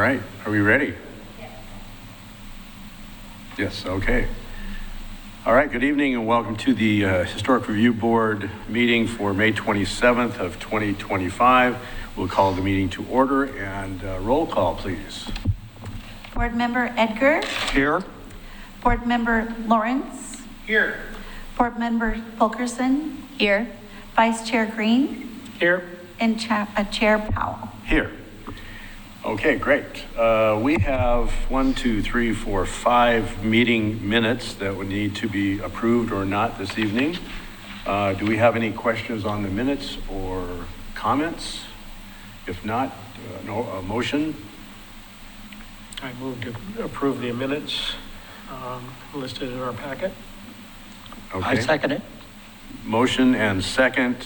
right, are we ready? Yes, okay. All right, good evening and welcome to the Historic Review Board meeting for May 27th of 2025. We'll call the meeting to order and roll call, please. Board Member Edgar. Here. Board Member Lawrence. Here. Board Member Fulkerson. Here. Vice Chair Green. Here. And Chair Powell. Here. Okay, great. We have 5 meeting minutes that would need to be approved or not this evening. Do we have any questions on the minutes or comments? If not, a motion? I move to approve the minutes listed in our packet. Okay. I second it. Motion and second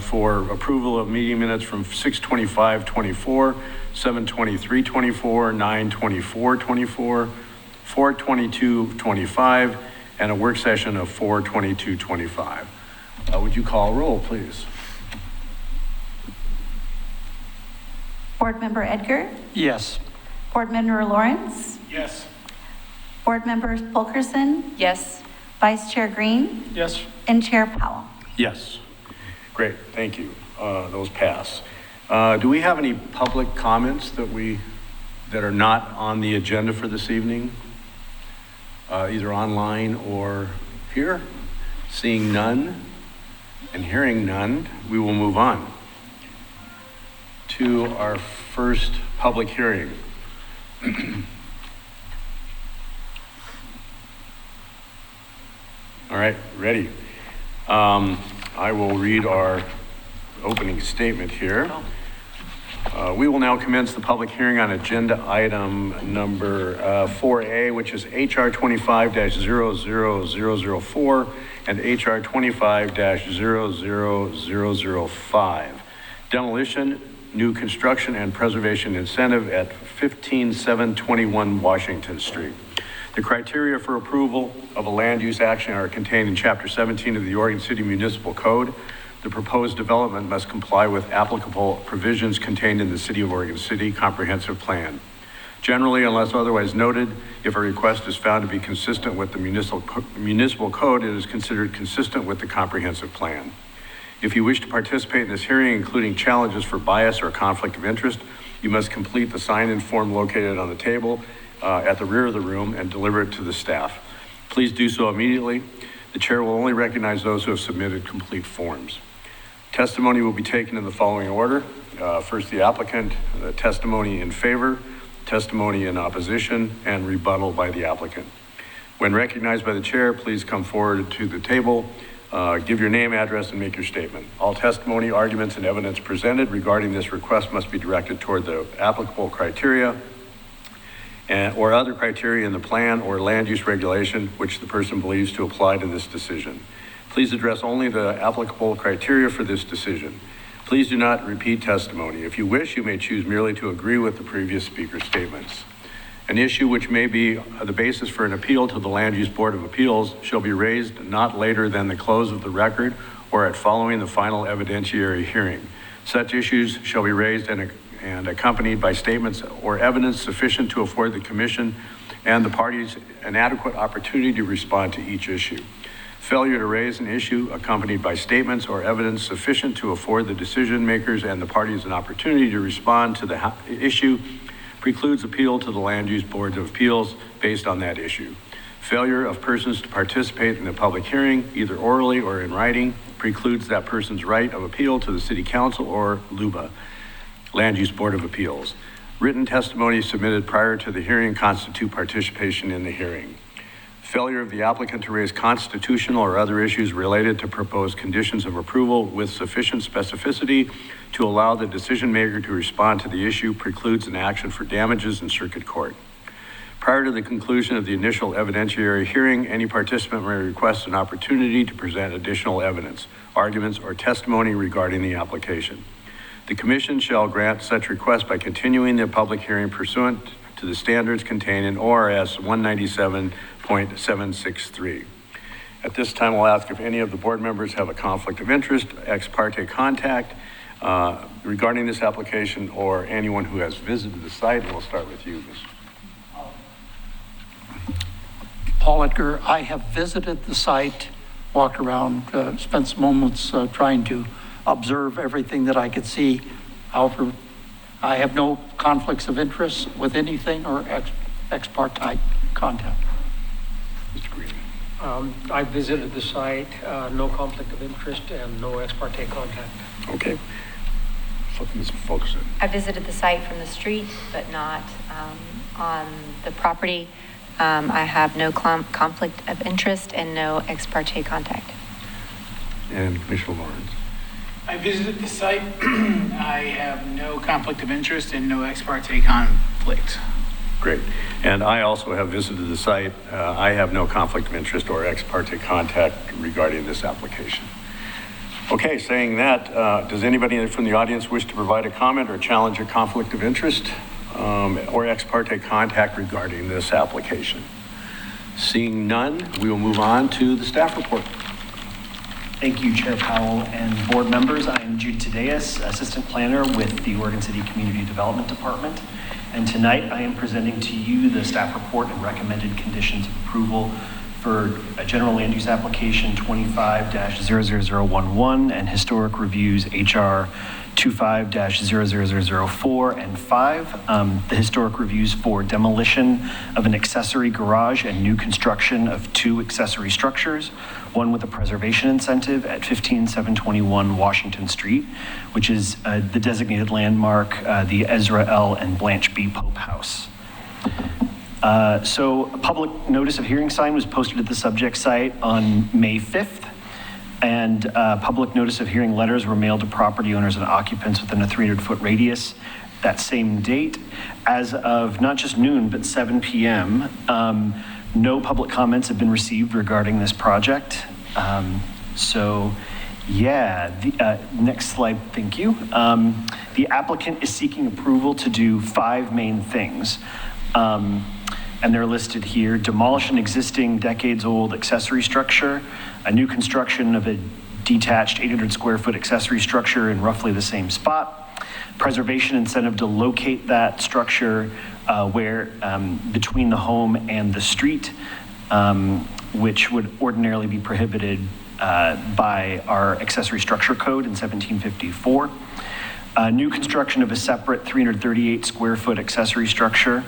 for approval of meeting minutes from 6/25/24, 7/23/24, 9/24/24, 4/22/25, and a work session of 4/22/25. Would you call roll, please? Board Member Edgar. Yes. Board Member Lawrence. Yes. Board Member Fulkerson. Yes. Vice Chair Green. Yes. And Chair Powell. Yes. Great, thank you. Those pass. Do we have any public comments that are not on the agenda for this evening? Either online or here? Seeing none and hearing none, we will move on to our first public hearing. All right, ready. I will read our opening statement here. We will now commence the public hearing on agenda item number 4A, which is HR 25-00004 and HR 25-00005. Demolition, new construction and preservation incentive at 15721 Washington Street. The criteria for approval of a land use action are contained in Chapter 17 of the Oregon City Municipal Code. The proposed development must comply with applicable provisions contained in the City of Oregon City Comprehensive Plan. Generally, unless otherwise noted, if a request is found to be consistent with the municipal code, it is considered consistent with the comprehensive plan. If you wish to participate in this hearing, including challenges for bias or conflict of interest, you must complete the sign-in form located on the table at the rear of the room and deliver it to the staff. Please do so immediately. The chair will only recognize those who have submitted complete forms. Testimony will be taken in the following order. First, the applicant, the testimony in favor, testimony in opposition, and rebuttal by the applicant. When recognized by the chair, please come forward to the table, give your name, address, and make your statement. All testimony, arguments, and evidence presented regarding this request must be directed toward the applicable criteria or other criteria in the plan or land use regulation which the person believes to apply to this decision. Please address only the applicable criteria for this decision. Please do not repeat testimony. If you wish, you may choose merely to agree with the previous speaker's statements. An issue which may be the basis for an appeal to the Land Use Board of Appeals shall be raised not later than the close of the record or at following the final evidentiary hearing. Such issues shall be raised and accompanied by statements or evidence sufficient to afford the commission and the parties an adequate opportunity to respond to each issue. Failure to raise an issue accompanied by statements or evidence sufficient to afford the decision makers and the parties an opportunity to respond to the issue precludes appeal to the Land Use Board of Appeals based on that issue. Failure of persons to participate in the public hearing, either orally or in writing, precludes that person's right of appeal to the City Council or LUBA, Land Use Board of Appeals. Written testimony submitted prior to the hearing constitute participation in the hearing. Failure of the applicant to raise constitutional or other issues related to proposed conditions of approval with sufficient specificity to allow the decision maker to respond to the issue precludes an action for damages in circuit court. Prior to the conclusion of the initial evidentiary hearing, any participant may request an opportunity to present additional evidence, arguments, or testimony regarding the application. The Commission shall grant such request by continuing the public hearing pursuant to the standards contained in ORS 197.763. At this time, I'll ask if any of the board members have a conflict of interest, ex parte contact, regarding this application, or anyone who has visited the site. And we'll start with you, Ms. Paul Edgar, I have visited the site, walked around, spent some moments trying to observe everything that I could see. However, I have no conflicts of interest with anything or ex parte contact. Mr. Green. I visited the site, no conflict of interest and no ex parte contact. Okay. So Ms. Fulkerson. I visited the site from the street, but not on the property. I have no conflict of interest and no ex parte contact. And Commissioner Lawrence. I visited the site. I have no conflict of interest and no ex parte conflict. Great. And I also have visited the site. I have no conflict of interest or ex parte contact regarding this application. Okay, saying that, does anybody from the audience wish to provide a comment or challenge a conflict of interest or ex parte contact regarding this application? Seeing none, we will move on to the staff report. Thank you, Chair Powell and board members. I am Jude Tadeus, Assistant Planner with the Oregon City Community Development Department. And tonight I am presenting to you the staff report and recommended conditions of approval for a general land use application 25-00011 and historic reviews HR 25-00004 and 5. The historic reviews for demolition of an accessory garage and new construction of 2 accessory structures, one with a preservation incentive at 15721 Washington Street, which is the designated landmark, the Ezra L. and Blanche B. Pope House. So a public notice of hearing sign was posted at the subject site on May 5th. And public notice of hearing letters were mailed to property owners and occupants within a 300-foot radius that same date. As of not just noon, but 7 p.m., no public comments have been received regarding this project. Next slide, thank you. The applicant is seeking approval to do 5 main things. And they're listed here: demolish an existing decades-old accessory structure, a new construction of a detached 800 square foot accessory structure in roughly the same spot, preservation incentive to locate that structure between the home and the street, which would ordinarily be prohibited by our accessory structure code in 1754. New construction of a separate 338 square foot accessory structure.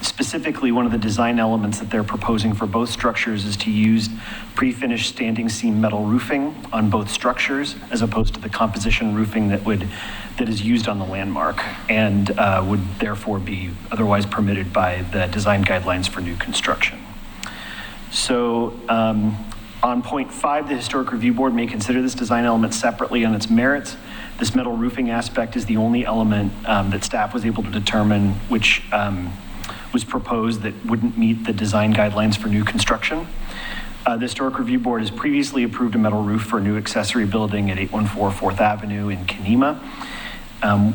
Specifically, one of the design elements that they're proposing for both structures is to use pre-finished standing seam metal roofing on both structures, as opposed to the composition roofing that is used on the landmark and would therefore be otherwise permitted by the design guidelines for new construction. So on point 5, the Historic Review Board may consider this design element separately on its merits. This metal roofing aspect is the only element that staff was able to determine which was proposed that wouldn't meet the design guidelines for new construction. The Historic Review Board has previously approved a metal roof for a new accessory building at 814 4th Avenue in Kenema,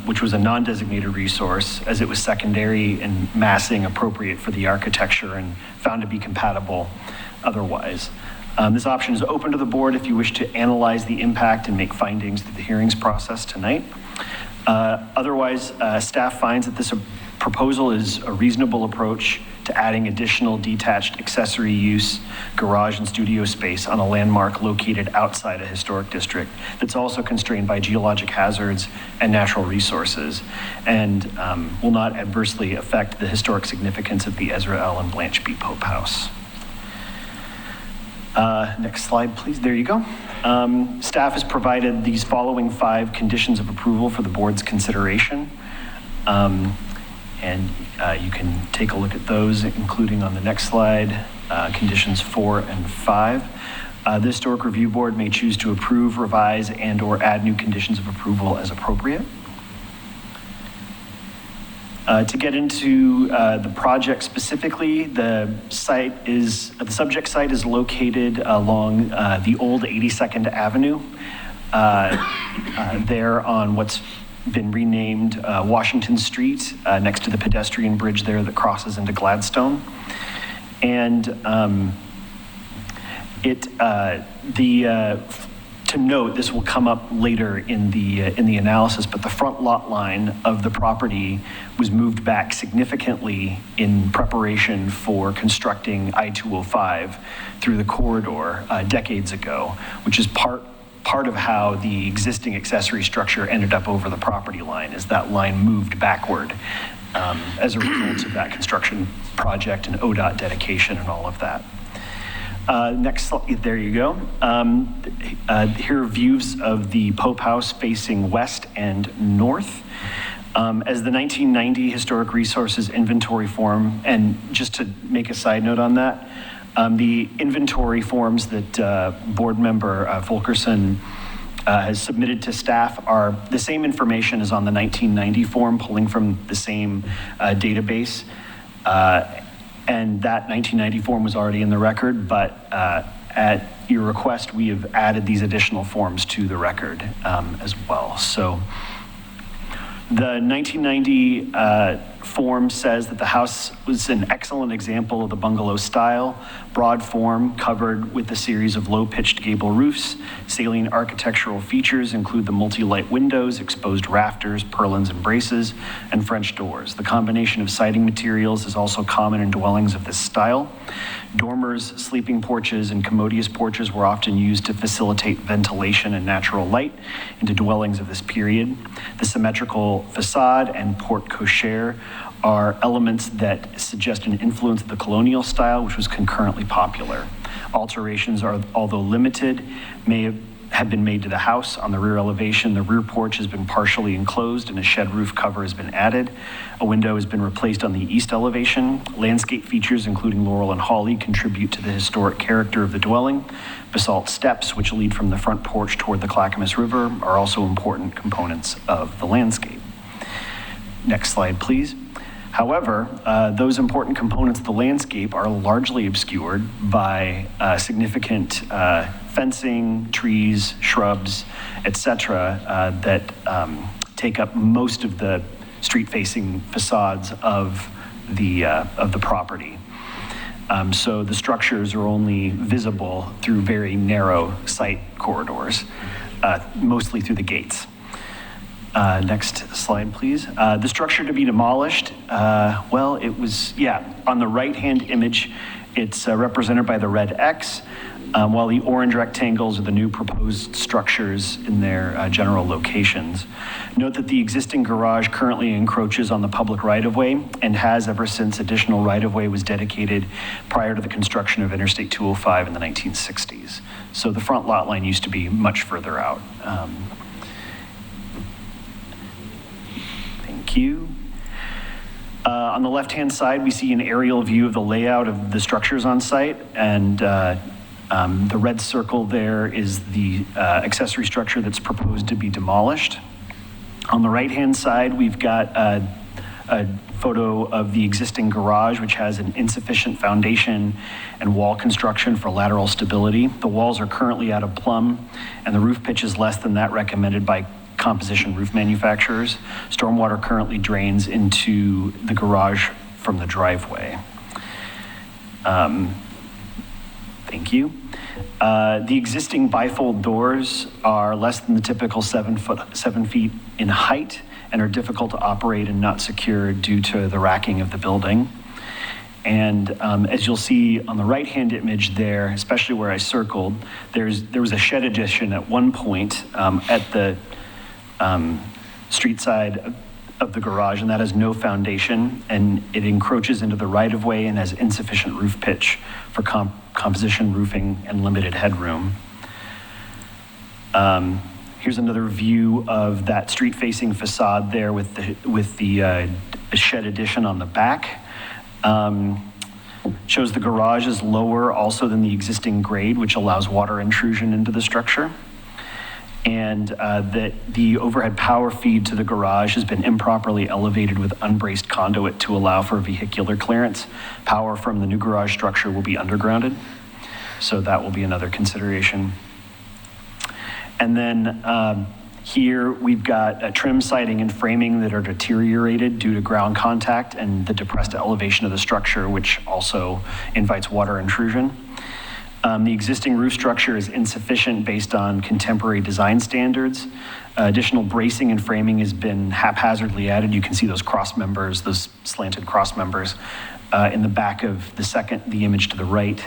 which was a non-designated resource, as it was secondary and massing appropriate for the architecture and found to be compatible otherwise. This option is open to the board if you wish to analyze the impact and make findings through the hearings process tonight. Otherwise, staff finds that this proposal is a reasonable approach to adding additional detached accessory use garage and studio space on a landmark located outside a historic district that's also constrained by geologic hazards and natural resources, and will not adversely affect the historic significance of the Ezra L. and Blanche B. Pope House. Next slide, please. There you go. Staff has provided these following 5 conditions of approval for the board's consideration. You can take a look at those, including on the next slide, conditions 4 and 5. The Historic Review Board may choose to approve, revise, and/or add new conditions of approval as appropriate. To get into the project specifically, the subject site is located along the old 82nd Avenue, there on what's been renamed Washington Street, next to the pedestrian bridge there that crosses into Gladstone. And To note, this will come up later in the analysis, but the front lot line of the property was moved back significantly in preparation for constructing I-205 through the corridor decades ago, which is part of how the existing accessory structure ended up over the property line, is that line moved backward as a result of that construction project and ODOT dedication and all of that. Next slide, there you go. Here are views of the Pope House facing west and north. As the 1990 Historic Resources Inventory Form, and just to make a side note on that, the inventory forms that board member Fulkerson has submitted to staff are the same information as on the 1990 form, pulling from the same database. And that 1990 form was already in the record, but at your request, we have added these additional forms to the record as well. So the 1990 form says that the house was an excellent example of the bungalow style, broad form covered with a series of low-pitched gable roofs. Salient architectural features include the multi-light windows, exposed rafters, purlins and braces, and French doors. The combination of siding materials is also common in dwellings of this style. Dormers, sleeping porches, and commodious porches were often used to facilitate ventilation and natural light into dwellings of this period. The symmetrical facade and porte cochere are elements that suggest an influence of the colonial style, which was concurrently popular. Alterations are, although limited, may have been made to the house. On the rear elevation, the rear porch has been partially enclosed and a shed roof cover has been added. A window has been replaced on the east elevation. Landscape features, including laurel and holly, contribute to the historic character of the dwelling. Basalt steps, which lead from the front porch toward the Clackamas River, are also important components of the landscape. Next slide, please. However, those important components of the landscape are largely obscured by significant fencing, trees, shrubs, etc., that take up most of the street-facing facades of the property. So the structures are only visible through very narrow site corridors, mostly through the gates. Next slide, please. The structure to be demolished, well, it was, on the right-hand image, it's represented by the red X, while the orange rectangles are the new proposed structures in their general locations. Note that the existing garage currently encroaches on the public right-of-way and has ever since additional right-of-way was dedicated prior to the construction of Interstate 205 in the 1960s. So the front lot line used to be much further out. Thank you. On the left-hand side, we see an aerial view of the layout of the structures on site, and the red circle there is the accessory structure that's proposed to be demolished. On the right-hand side, we've got a photo of the existing garage, which has an insufficient foundation and wall construction for lateral stability. The walls are currently out of plumb, and the roof pitch is less than that recommended by composition roof manufacturers. Stormwater currently drains into the garage from the driveway. Thank you. The existing bifold doors are less than the typical 7 feet in height and are difficult to operate and not secure due to the racking of the building. And as you'll see on the right-hand image there, especially where I circled, there was a shed addition at one point at the street side of the garage, and that has no foundation, and it encroaches into the right-of-way and has insufficient roof pitch for composition roofing and limited headroom. Here's another view of that street-facing facade there with the shed addition on the back. Shows the garage is lower also than the existing grade, which allows water intrusion into the structure. And that the overhead power feed to the garage has been improperly elevated with unbraced conduit to allow for vehicular clearance. Power from the new garage structure will be undergrounded, so that will be another consideration. And then here we've got trim siding and framing that are deteriorated due to ground contact and the depressed elevation of the structure, which also invites water intrusion. The existing roof structure is insufficient based on contemporary design standards. Additional bracing and framing has been haphazardly added. You can see those cross members, those slanted cross members in the back of the image to the right,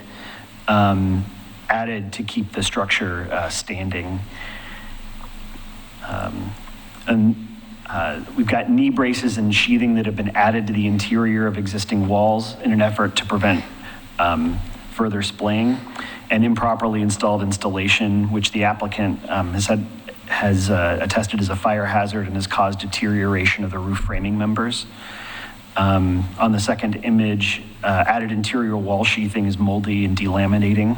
added to keep the structure standing. We've got knee braces and sheathing that have been added to the interior of existing walls in an effort to prevent further splaying, and improperly installed installation, which the applicant has attested as a fire hazard and has caused deterioration of the roof framing members. On the second image, added interior wall sheathing is moldy and delaminating,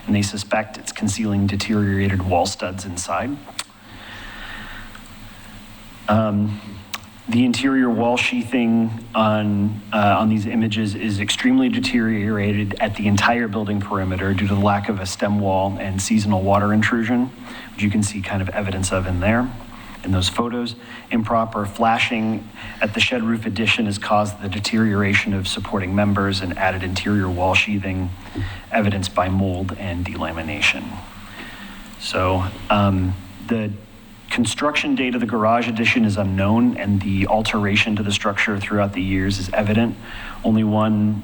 and they suspect it's concealing deteriorated wall studs inside. The interior wall sheathing on these images is extremely deteriorated at the entire building perimeter due to the lack of a stem wall and seasonal water intrusion, which you can see kind of evidence of in there, in those photos. Improper flashing at the shed roof addition has caused the deterioration of supporting members and added interior wall sheathing, evidenced by mold and delamination. So the construction date of the garage addition is unknown, and the alteration to the structure throughout the years is evident. Only one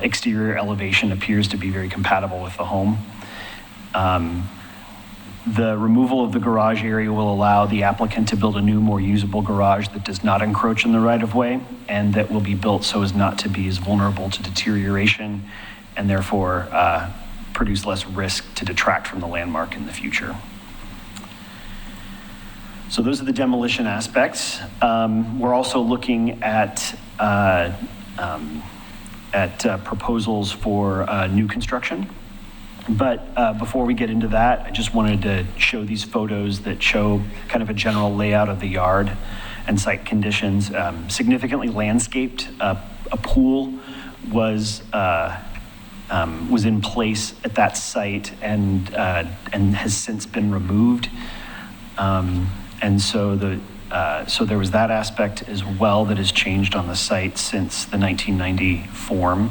exterior elevation appears to be very compatible with the home. The removal of the garage area will allow the applicant to build a new, more usable garage that does not encroach in the right-of-way, and that will be built so as not to be as vulnerable to deterioration, and therefore produce less risk to detract from the landmark in the future. So those are the demolition aspects. We're also looking at proposals for new construction. But before we get into that, I just wanted to show these photos that show kind of a general layout of the yard and site conditions. Significantly landscaped. A pool was in place at that site and has since been removed. And so there was that aspect as well that has changed on the site since the 1990 form.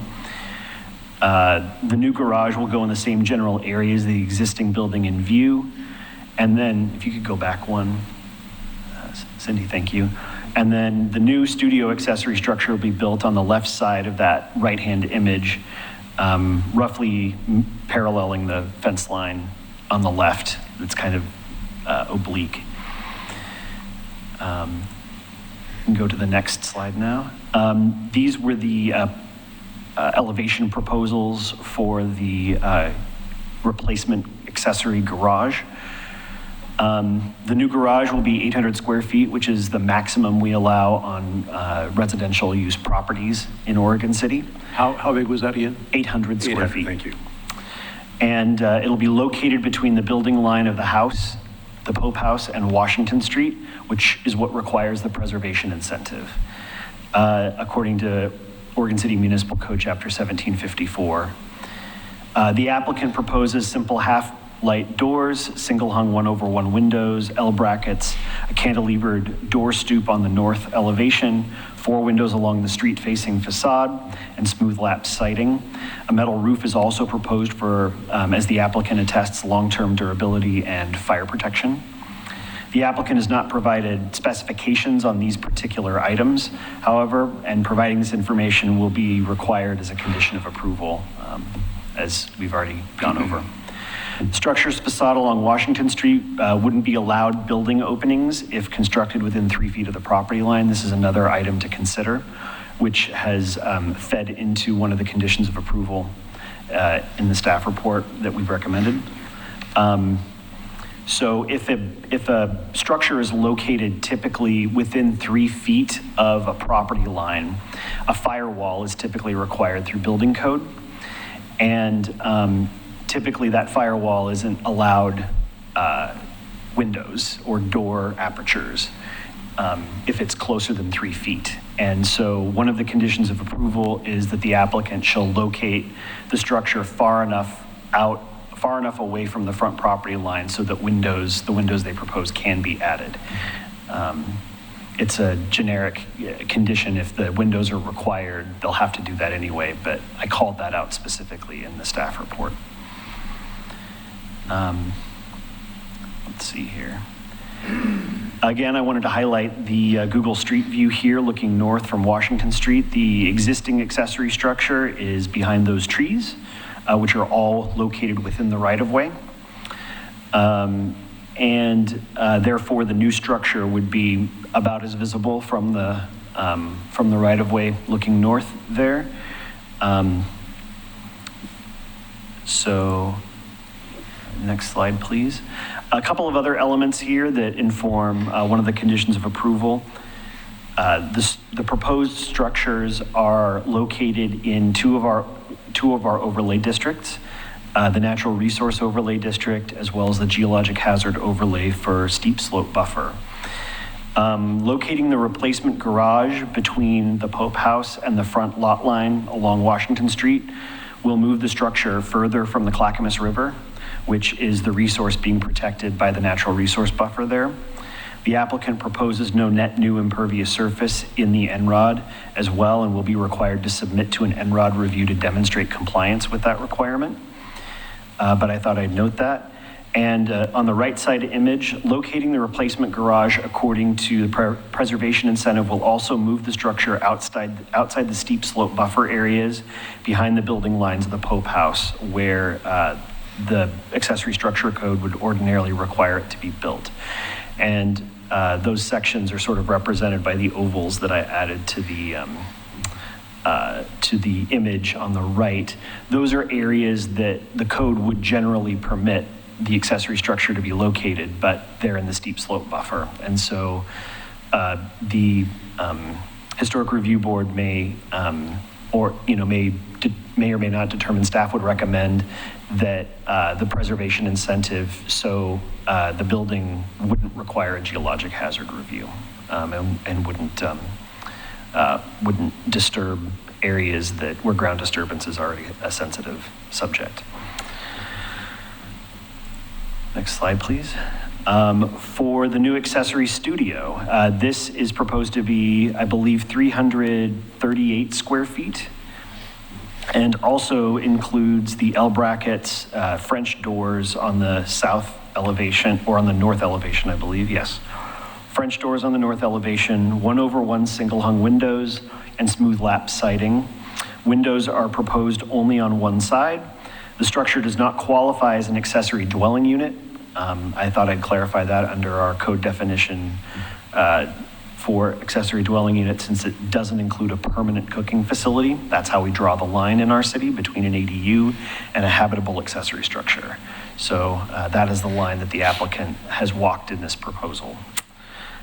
The new garage will go in the same general area as the existing building in view. And then, if you could go back one, Cindy, thank you. And then the new studio accessory structure will be built on the left side of that right-hand image, roughly paralleling the fence line on the left. It's kind of oblique. We can go to the next slide now. These were the elevation proposals for the replacement accessory garage. The new garage will be 800 square feet, which is the maximum we allow on residential use properties in Oregon City. How big was that again? 800 square feet. Thank you. And it'll be located between the building line of the house, the Pope House, and Washington Street, which is what requires the preservation incentive, according to Oregon City Municipal Code Chapter 1754. The applicant proposes simple half-light doors, single-hung 1/1 windows, L brackets, a cantilevered door stoop on the north elevation, 4 windows along the street-facing facade, and smooth lap siding. A metal roof is also proposed for, as the applicant attests, long-term durability and fire protection. The applicant has not provided specifications on these particular items, however, and providing this information will be required as a condition of approval, as we've already gone over. Structures facade along Washington Street wouldn't be allowed building openings if constructed within 3 feet of the property line. This is another item to consider, which has fed into one of the conditions of approval in the staff report that we've recommended. So if a structure is located typically within 3 feet of a property line, a firewall is typically required through building code. And typically that firewall isn't allowed windows or door apertures if it's closer than 3 feet. And so one of the conditions of approval is that the applicant shall locate the structure far enough away from the front property line so that the windows they propose can be added. It's a generic condition. If the windows are required, they'll have to do that anyway, but I called that out specifically in the staff report. Let's see here. Again, I wanted to highlight the Google Street View here looking north from Washington Street. The existing accessory structure is behind those trees, which are all located within the right-of-way. Therefore, the new structure would be about as visible from the right-of-way looking north there. So, next slide, please. A couple of other elements here that inform one of the conditions of approval. The proposed structures are located in two of our overlay districts, the Natural Resource Overlay District, as well as the Geologic Hazard Overlay for Steep Slope Buffer. Locating the replacement garage between the Pope House and the front lot line along Washington Street will move the structure further from the Clackamas River, which is the resource being protected by the natural resource buffer there. The applicant proposes no net new impervious surface in the NROD as well, and will be required to submit to an NROD review to demonstrate compliance with that requirement. But I thought I'd note that. And on the right side image, locating the replacement garage according to the preservation incentive will also move the structure outside the steep slope buffer areas behind the building lines of the Pope House, where the accessory structure code would ordinarily require it to be built. And those sections are sort of represented by the ovals that I added to the image on the right. Those are areas that the code would generally permit the accessory structure to be located, but they're in the steep slope buffer. And so the Historic Review Board may or may or may not determine, staff would recommend that the preservation incentive, so the building wouldn't require a geologic hazard review and wouldn't disturb areas where ground disturbance is already a sensitive subject. Next slide, please. For the new accessory studio, this is proposed to be, I believe, 338 square feet, and also includes the L brackets, French doors on the south elevation, or on the north elevation, I believe, yes. French doors on the north elevation, 1/1 single hung windows, and smooth lap siding. Windows are proposed only on one side. The structure does not qualify as an accessory dwelling unit. I thought I'd clarify that under our code definition for accessory dwelling unit, since it doesn't include a permanent cooking facility. That's how we draw the line in our city between an ADU and a habitable accessory structure. So that is the line that the applicant has walked in this proposal.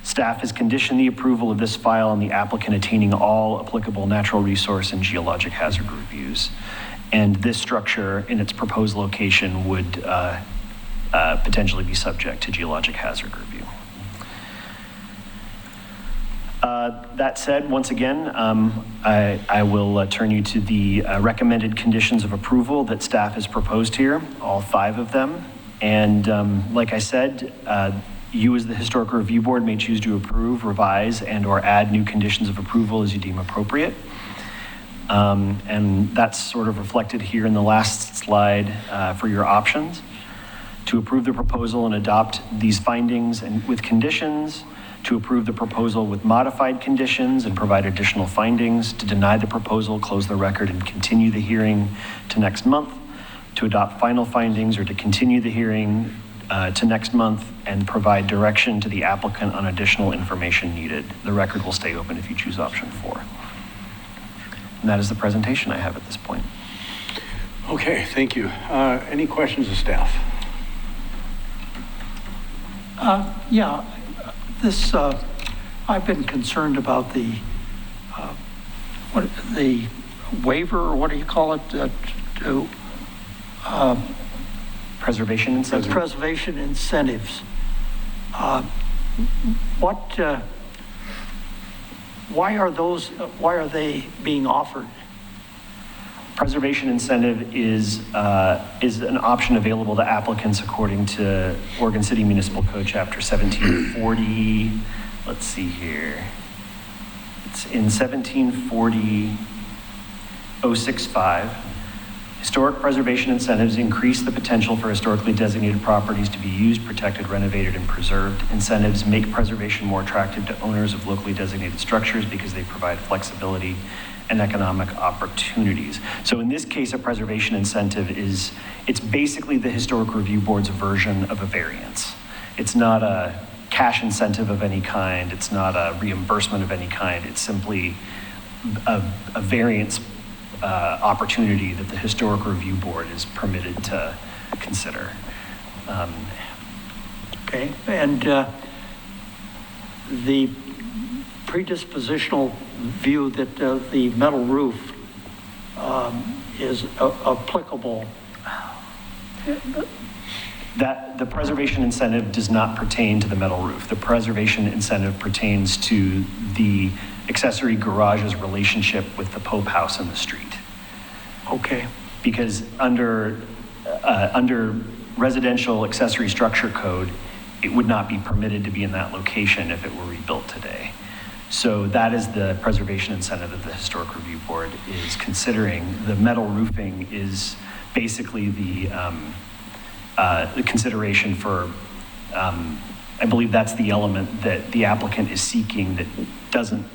Staff has conditioned the approval of this file on the applicant attaining all applicable natural resource and geologic hazard reviews. And this structure in its proposed location would potentially be subject to geologic hazard review. That said, once again, I will turn you to the recommended conditions of approval that staff has proposed here, all 5 of them. And like I said, you as the Historic Review Board may choose to approve, revise, and or add new conditions of approval as you deem appropriate. And that's sort of reflected here in the last slide for your options. To approve the proposal and adopt these findings and with conditions, to approve the proposal with modified conditions and provide additional findings, to deny the proposal, close the record, and continue the hearing to next month, to adopt final findings or to continue the hearing to next month and provide direction to the applicant on additional information needed. The record will stay open if you choose option 4. And that is the presentation I have at this point. Okay, thank you. Any questions of staff? Yeah, this, I've been concerned about the waiver, or what do you call it, to Preservation incentives? Preservation incentives. Why are they being offered? Preservation incentive is an option available to applicants according to Oregon City Municipal Code Chapter 1740. Let's see here. It's in 1740-065. Historic preservation incentives increase the potential for historically designated properties to be used, protected, renovated, and preserved. Incentives make preservation more attractive to owners of locally designated structures because they provide flexibility and economic opportunities. So in this case, a preservation incentive it's basically the Historic Review Board's version of a variance. It's not a cash incentive of any kind. It's not a reimbursement of any kind. It's simply a variance opportunity that the Historic Review Board is permitted to consider. Okay, and the predispositional view that the metal roof is applicable. That the preservation incentive does not pertain to the metal roof. The preservation incentive pertains to the accessory garage's relationship with the Pope House in the street. Okay, Because under residential accessory structure code, it would not be permitted to be in that location if it were rebuilt today. So that is the preservation incentive that the Historic Review Board is considering. The metal roofing is basically the consideration for, I believe that's the element that the applicant is seeking that doesn't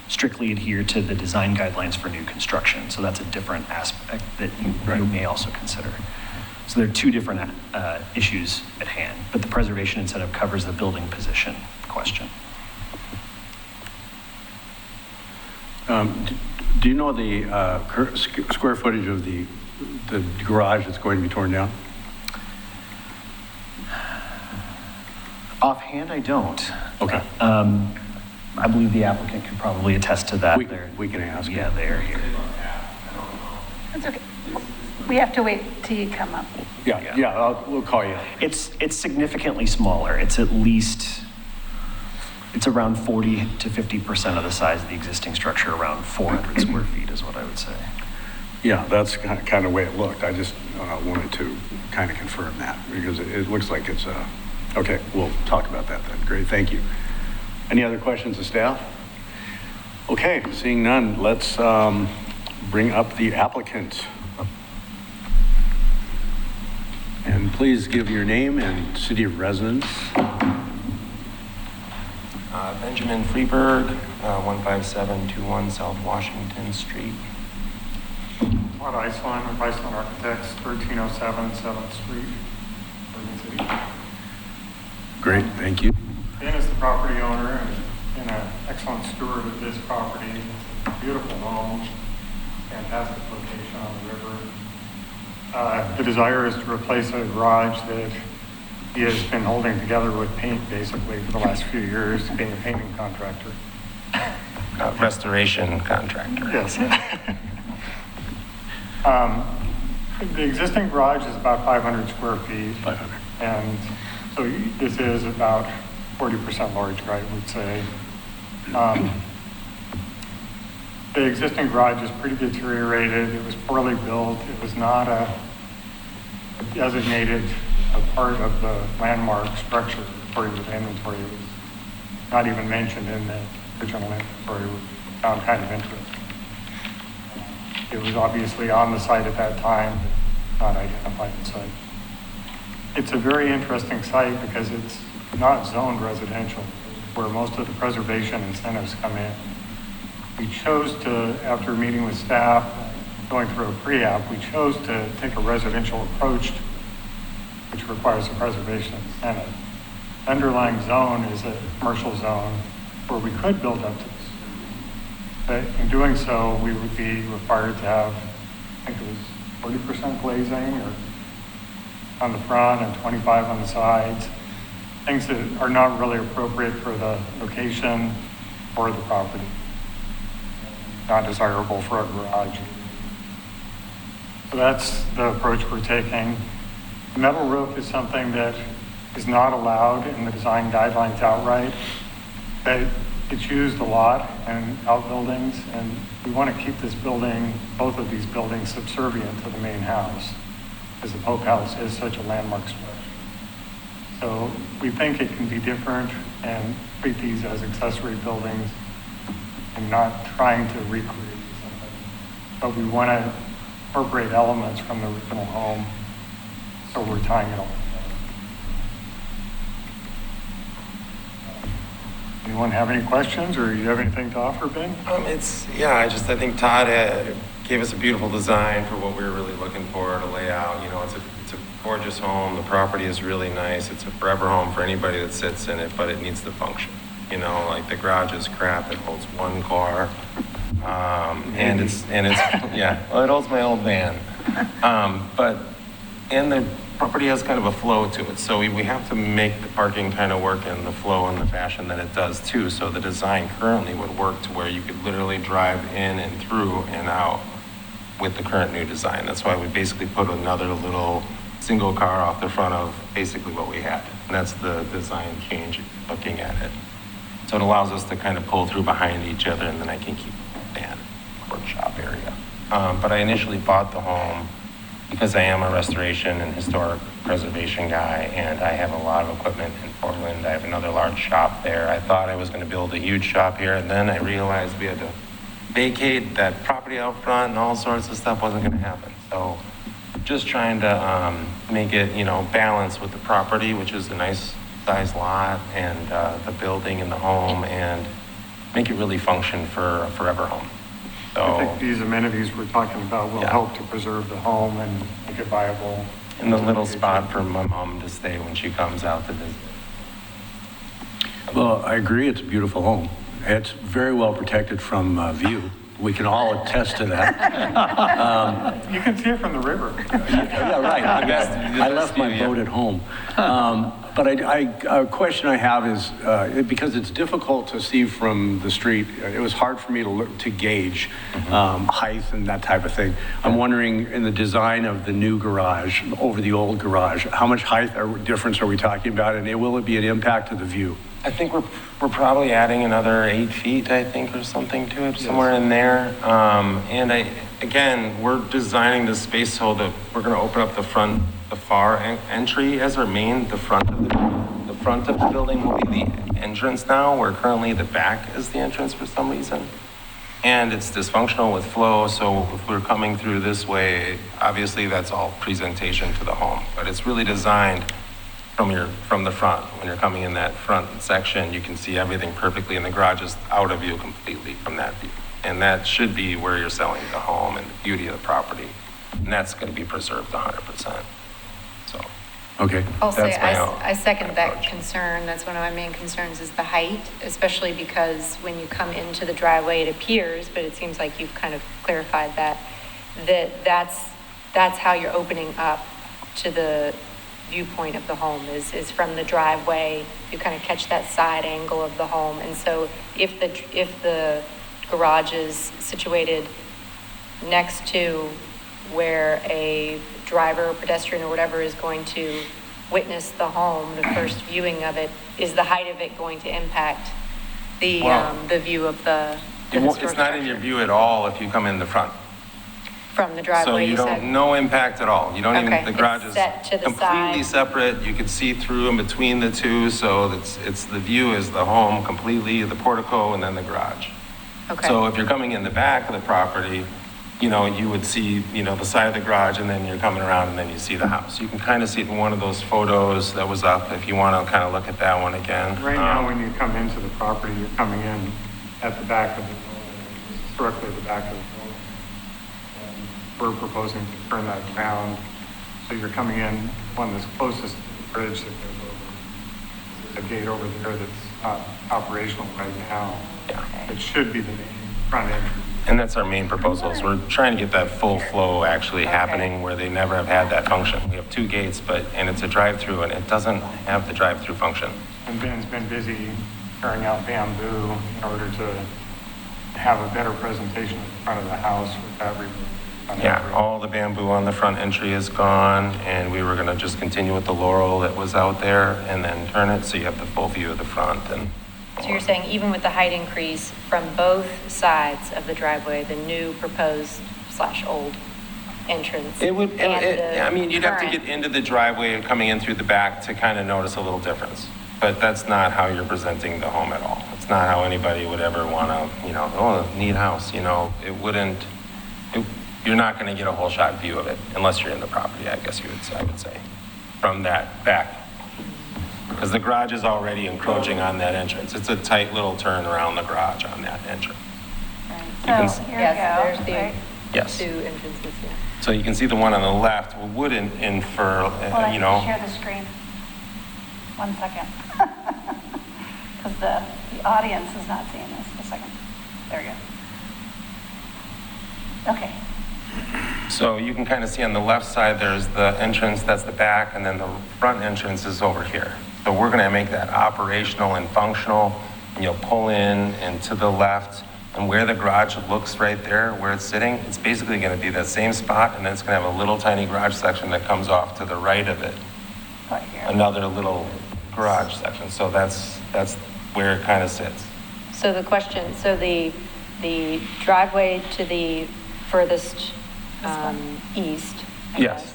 strictly adhere to the design guidelines for new construction. So that's a different aspect that you may also consider. So there are two different issues at hand, but the preservation incentive covers the building position question. Do you know the square footage of the garage that's going to be torn down? Offhand, I don't. Okay. I believe the applicant can probably attest to that. We can ask. Yeah, they're here. It's okay. We have to wait till you come up. Yeah, we'll call you. It's significantly smaller. It's around 40 to 50% of the size of the existing structure, around 400 square feet is what I would say. Yeah, that's kind of the way it looked. I just wanted to kind of confirm that because it looks like it's, okay, we'll talk about that then. Great, thank you. Any other questions of staff? Okay, seeing none, let's bring up the applicant. And please give your name and city of residence. Benjamin Freeberg, 15721 South Washington Street. Todd Iceland with Iceland Architects, 1307 7th Street, Oregon City. Great, thank you. Ben is the property owner and an excellent steward of this property. It's a beautiful home, fantastic location on the river. The desire is to replace a garage that he has been holding together with paint basically for the last few years, being a painting contractor. Restoration contractor. Yes. The existing garage is about 500 square feet. 500. And so this is about 40% larger, I would say. The existing garage is pretty deteriorated. It was poorly built. It was not a designated part of the landmark structure according to the inventory. It was not even mentioned in the original inventory, which we found kind of interesting. It was obviously on the site at that time, but not identified the site. It's a very interesting site because it's not zoned residential, where most of the preservation incentives come in. We chose to, after meeting with staff, going through a pre-app, we chose to take a residential approach, which requires a preservation incentive. Underlying zone is a commercial zone where we could build up to this. But in doing so, we would be required to have, I think it was 40% glazing or on the front and 25 on the sides. Things that are not really appropriate for the location or the property. Not desirable for a garage. So that's the approach we're taking. The metal roof is something that is not allowed in the design guidelines outright. But it's used a lot in outbuildings, and we want to keep this building, both of these buildings, subservient to the main house, because the Pope House is such a landmark structure. So we think it can be different and treat these as accessory buildings and not trying to recreate something. But we want to incorporate elements from the original home, so we're tying it all together. Anyone have any questions, or you have anything to offer, Ben? I think Todd gave us a beautiful design for what we were really looking for to lay out. You know, it's a gorgeous home. The property is really nice. It's a forever home for anybody that sits in it, but it needs to function. You know, like the garage is crap. It holds one car. And it's yeah, well, it holds my old van. And the property has kind of a flow to it. So we have to make the parking kind of work in the flow and the fashion that it does too. So the design currently would work to where you could literally drive in and through and out with the current new design. That's why we basically put another little single car off the front of basically what we had. And that's the design change looking at it. So it allows us to kind of pull through behind each other, and then I can keep the van workshop area. But I initially bought the home because I am a restoration and historic preservation guy, and I have a lot of equipment in Portland. I have another large shop there. I thought I was going to build a huge shop here, and then I realized we had to vacate that property out front, and all sorts of stuff wasn't going to happen. So just trying to make it, you know, balance with the property, which is a nice size lot, and the building and the home, and make it really function for a forever home. So I think these amenities we're talking about will help to preserve the home and make it viable. and the little spot for my mom to stay when she comes out to visit. Well, I agree, it's a beautiful home. It's very well protected from view. We can all attest to that. You can see it from the river. Yeah, right. I left my boat at home. But a question I have is, because it's difficult to see from the street, it was hard for me to gauge height and that type of thing. I'm wondering, in the design of the new garage over the old garage, how much height difference are we talking about, and will it be an impact to the view? I think we're probably adding another 8 feet, I think, or something to it, somewhere in there. And again, we're designing the space so that we're going to open up the front, the far entry as our main. The front of the building will be the entrance now, where currently the back is the entrance for some reason. And it's dysfunctional with flow, so if we're coming through this way, obviously that's all presentation to the home. But it's really designed from the front. When you're coming in that front section, you can see everything perfectly, and the garage is out of view completely from that view. And that should be where you're selling the home and the beauty of the property. And that's going to be preserved 100%. So, Okay. I'll say, That's my I second that approach. concern. That's one of my main concerns, is the height, especially because when you come into the driveway, it appears, but it seems like you've kind of clarified that's how you're opening up to the viewpoint of the home is from the driveway. You kind of catch that side angle of the home. And so if the garage is situated next to where a driver or pedestrian or whatever is going to witness the home, the first viewing of it, is the height of it going to impact the view of the it's not in your view at all if you come in the front. from the driveway? So you don't, no impact at all. You don't Okay. even, the garage It's is set to the completely side. separate. You can see through in between the two, so it's the view is the home completely, the portico, and then the garage. Okay. So if you're coming in the back of the property, you would see, the side of the garage, and then you're coming around and then you see the house. You can kind of see it in one of those photos that was up, if you want to kind of look at that one again. Right now, when you come into the property, you're coming in at the back of the building, historically the back of the building. And we're proposing to turn that around, so you're coming in one that's closest to the bridge that goes over. There's a gate over there that's not operational right now. Yeah. It should be the main front entrance. And that's our main proposals. We're trying to get that full flow actually happening where they never have had that function. We have 2 gates, and it's a drive-through, and it doesn't have the drive-through function. And Ben's been busy carrying out bamboo in order to have a better presentation at the front of the house with that Yeah, all the bamboo on the front entry is gone, and we were gonna just continue with the laurel that was out there and then turn it so you have the full view of the front. And So you're saying even with the height increase from both sides of the driveway, the new proposed / old entrance? it would, you'd have to current- get into the driveway coming in through the back to kind of notice a little difference. But that's not how you're presenting the home at all. It's not how anybody would ever want to, neat house, it wouldn't. you're not going to get a whole shot view of it unless you're in the property, I guess I would say, from that back. Because the garage is already encroaching on that entrance. It's a tight little turn around the garage on that entrance. can So s- here Yes, we there's go, right? Yes. two entrances, yeah. So you can see the one on the left would infer, Hold on, you know, share the screen. 1 second. Because the audience is not seeing this. A second. There we go. Okay. so you can kind of see on the left side, there's the entrance, that's the back, and then the front entrance is over here. So we're going to make that operational and functional, and you'll pull in and to the left, and where the garage looks right there, where it's sitting, it's basically going to be that same spot, and then it's going to have a little tiny garage section that comes off to the right of it. Right here. Another little garage section, so that's where it kind of sits. So the question, so the driveway to the furthest east, I Yes. guess,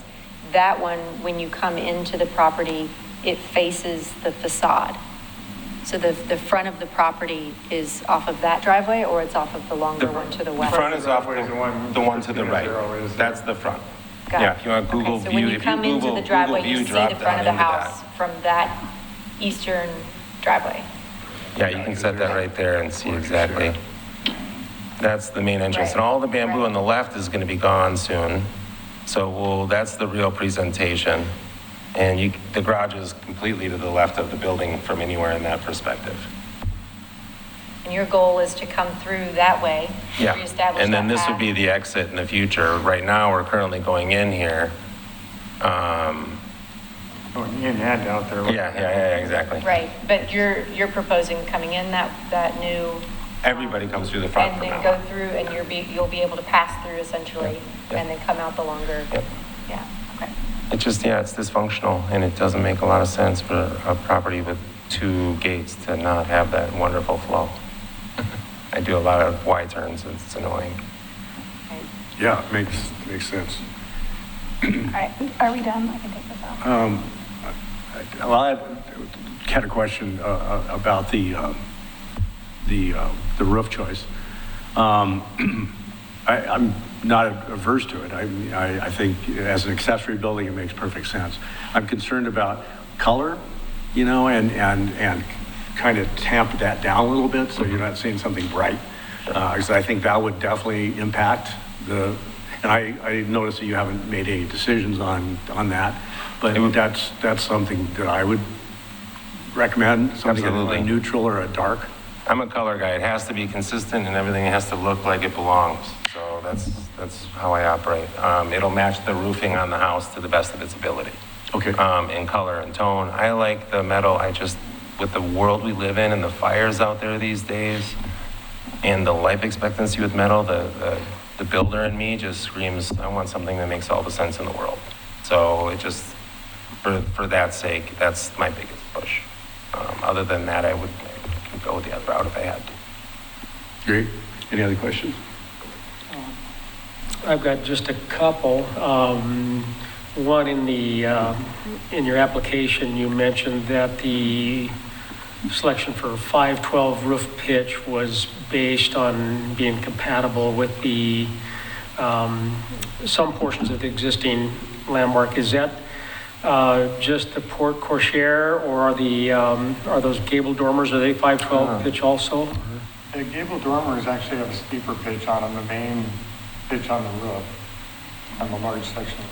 that one, when you come into the property, it faces the facade. So the front of the property is off of that driveway, or it's off of the longer one to the The west? front is off Driveway is the one to the right. zero is- That's the front. Got Yeah, it. if you want Google Okay, so view, when you if come into Google- the driveway, Google you view, see drop the front of the down into house from that eastern driveway. Yeah, you can set that right there and see exactly. That's the main entrance, and Right. all the bamboo Right. on the left is going to be gone soon. So that's the real presentation. And the garage is completely to the left of the building from anywhere in that perspective. And your goal is to come through that way, Yeah, reestablish and then that this would path. be the exit in the future. Right now, we're currently going in here. Going in and out there. Yeah, exactly. Right, but you're proposing coming in that new, Everybody comes through the front and from then now go on. through, and you'll be able to pass through essentially, Yeah. and then come out the longer, Yep. yeah, okay. It just, yeah, it's dysfunctional, and it doesn't make a lot of sense for a property with 2 gates to not have that wonderful flow. I do a lot of Y turns, and it's annoying. Right. Yeah, makes sense. All right. Are we done? I can take this off. Well, I had a question about the roof choice. I'm not averse to it. I think as an accessory building, it makes perfect sense. I'm concerned about color, you know, and kind of tamp that down a little bit so you're not seeing something bright. Because I think that would definitely impact and I noticed that you haven't made any decisions on that, but that's something that I would recommend, something Absolutely. a neutral or a dark. I'm a color guy. It has to be consistent, and everything has to look like it belongs. So that's how I operate. It'll match the roofing on the house to the best of its ability. Okay. In color and tone. I like the metal. With the world we live in and the fires out there these days, and the life expectancy with metal, the builder in me just screams, I want something that makes all the sense in the world. So it just, for that sake, that's my biggest push. Other than that, I would go the other route if I had to. Great. Any other questions? I've got just a couple. One in your application, you mentioned that the selection for 512 roof pitch was based on being compatible with some portions of the existing landmark. Is that just the porte cochere, or are those gable dormers, are they 512 pitch also? The gable dormers actually have a steeper pitch on them, the main pitch on the roof, on the large section of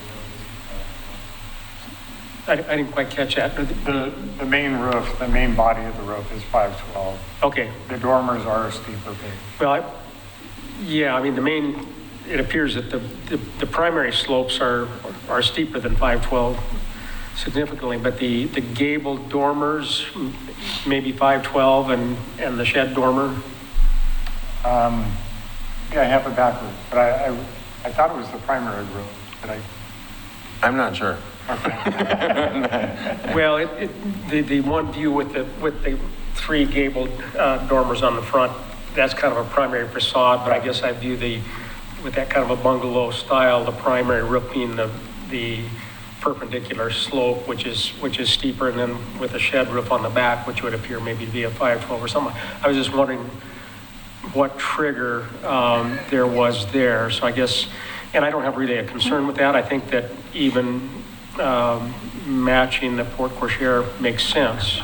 I didn't quite catch that. the roof. The main roof, the main body of the roof is 512. Okay. The dormers are a steeper pitch. Well, yeah, I mean, it appears that the primary slopes are steeper than 512 significantly, but the gable dormers, maybe 512, and the shed dormer. Yeah, I have it backwards, but I thought it was the primary roof, but I'm not sure. Well, the one view with the 3 gabled dormers on the front, that's kind of a primary facade, but I guess I view with that kind of a bungalow style, the primary roof being the perpendicular slope, which is steeper, and then with a shed roof on the back, which would appear maybe to be a 512 or something. I was just wondering what trigger there was there. So I guess, And I don't have really a concern with that. I think that even matching the porte cochere makes sense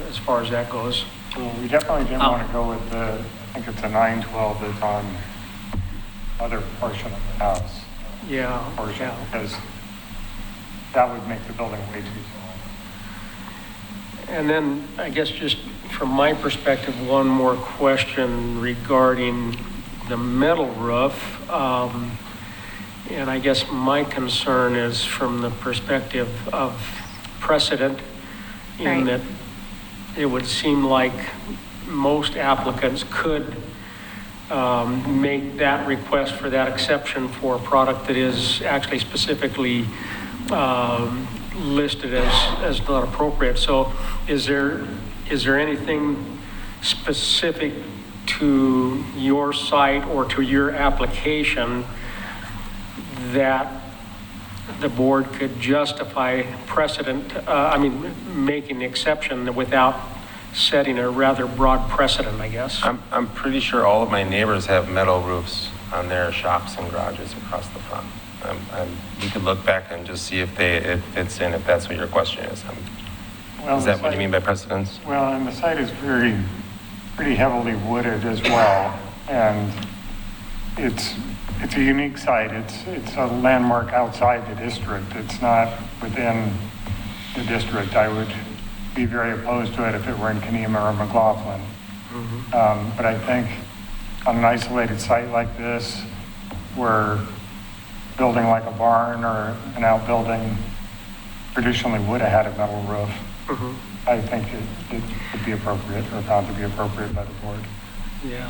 as far as that goes. Well, we definitely didn't want to go with the, I think it's a 912 that's on other portion of the house. Yeah, Portion, yeah. because that would make the building way too small. And then, I guess just from my perspective, one more question regarding the metal roof. And I guess my concern is from the perspective of precedent, in Right. that it would seem like most applicants could make that request for that exception for a product that is actually specifically listed as not appropriate. So is there anything specific to your site or to your application that the board could justify precedent, making the exception without setting a rather broad precedent, I guess? I'm pretty sure all of my neighbors have metal roofs on their shops and garages across the front. You could look back and just see if it fits in, if that's what your question is. Well, Is that what you mean by precedence? Well, and the site is pretty heavily wooded as well, and it's a unique site. It's a landmark outside the district. It's not within the district. I would be very opposed to it if it were in Kenema or McLaughlin. But I think on an isolated site like this, where building like a barn or an outbuilding traditionally would have had a metal roof, I think it would be appropriate, or found to be appropriate by the board. Yeah,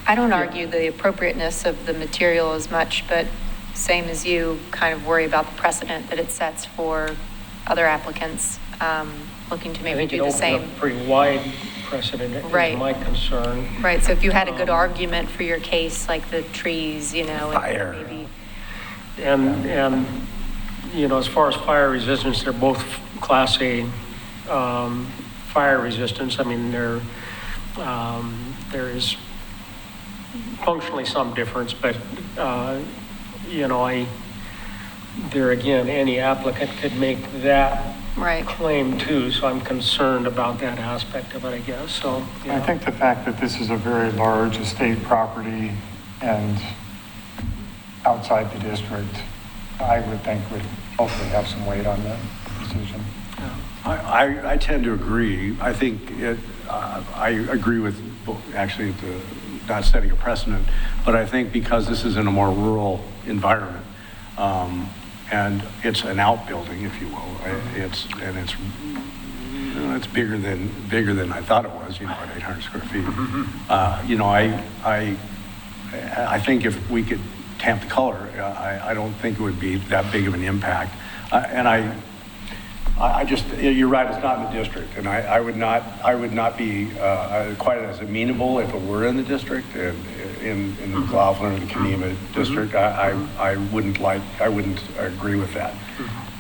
I don't argue the appropriateness of the material as much, but same as you, kind of worry about the precedent that it sets for other applicants looking to I maybe think do it the opened same. up pretty wide precedent, is Right. my concern. Right, so if you had a good argument for your case, like the trees, and Fire. maybe, And, as far as fire resistance, they're both Class A fire resistance. I mean, there is functionally some difference, but, there again, any applicant could make that right. claim too, so I'm concerned about that aspect of it, I guess, so. I think the fact that this is a very large estate property and outside the district, I would think would hopefully have some weight on that decision. I tend to agree. I think I agree with, actually, not setting a precedent, but I think because this is in a more rural environment, and it's an outbuilding, if you will, it's bigger than I thought it was, at 800 square feet. I think if we could tamp the color, I don't think it would be that big of an impact. I just, you're right, it's not in the district, and I would not be quite as amenable if it were in the district, in the McLaughlin or the Kenema district. I wouldn't agree with that.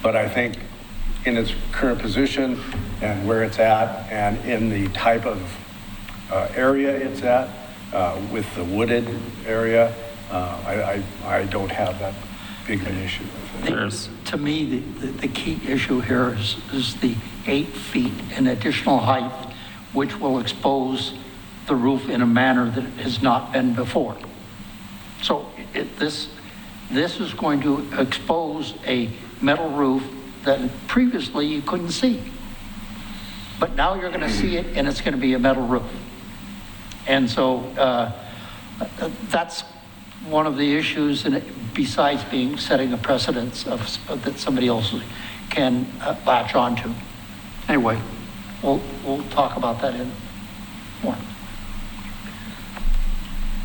But I think in its current position and where it's at, and in the type of area it's at, with the wooded area, I don't have that big of an issue with it. To me, the key issue here is the 8 feet in additional height, which will expose the roof in a manner that has not been before. So this is going to expose a metal roof that previously you couldn't see. But now you're going to see it, and it's going to be a metal roof. And so that's one of the issues, and besides setting a precedence that somebody else can latch onto. Anyway, we'll talk about that in more.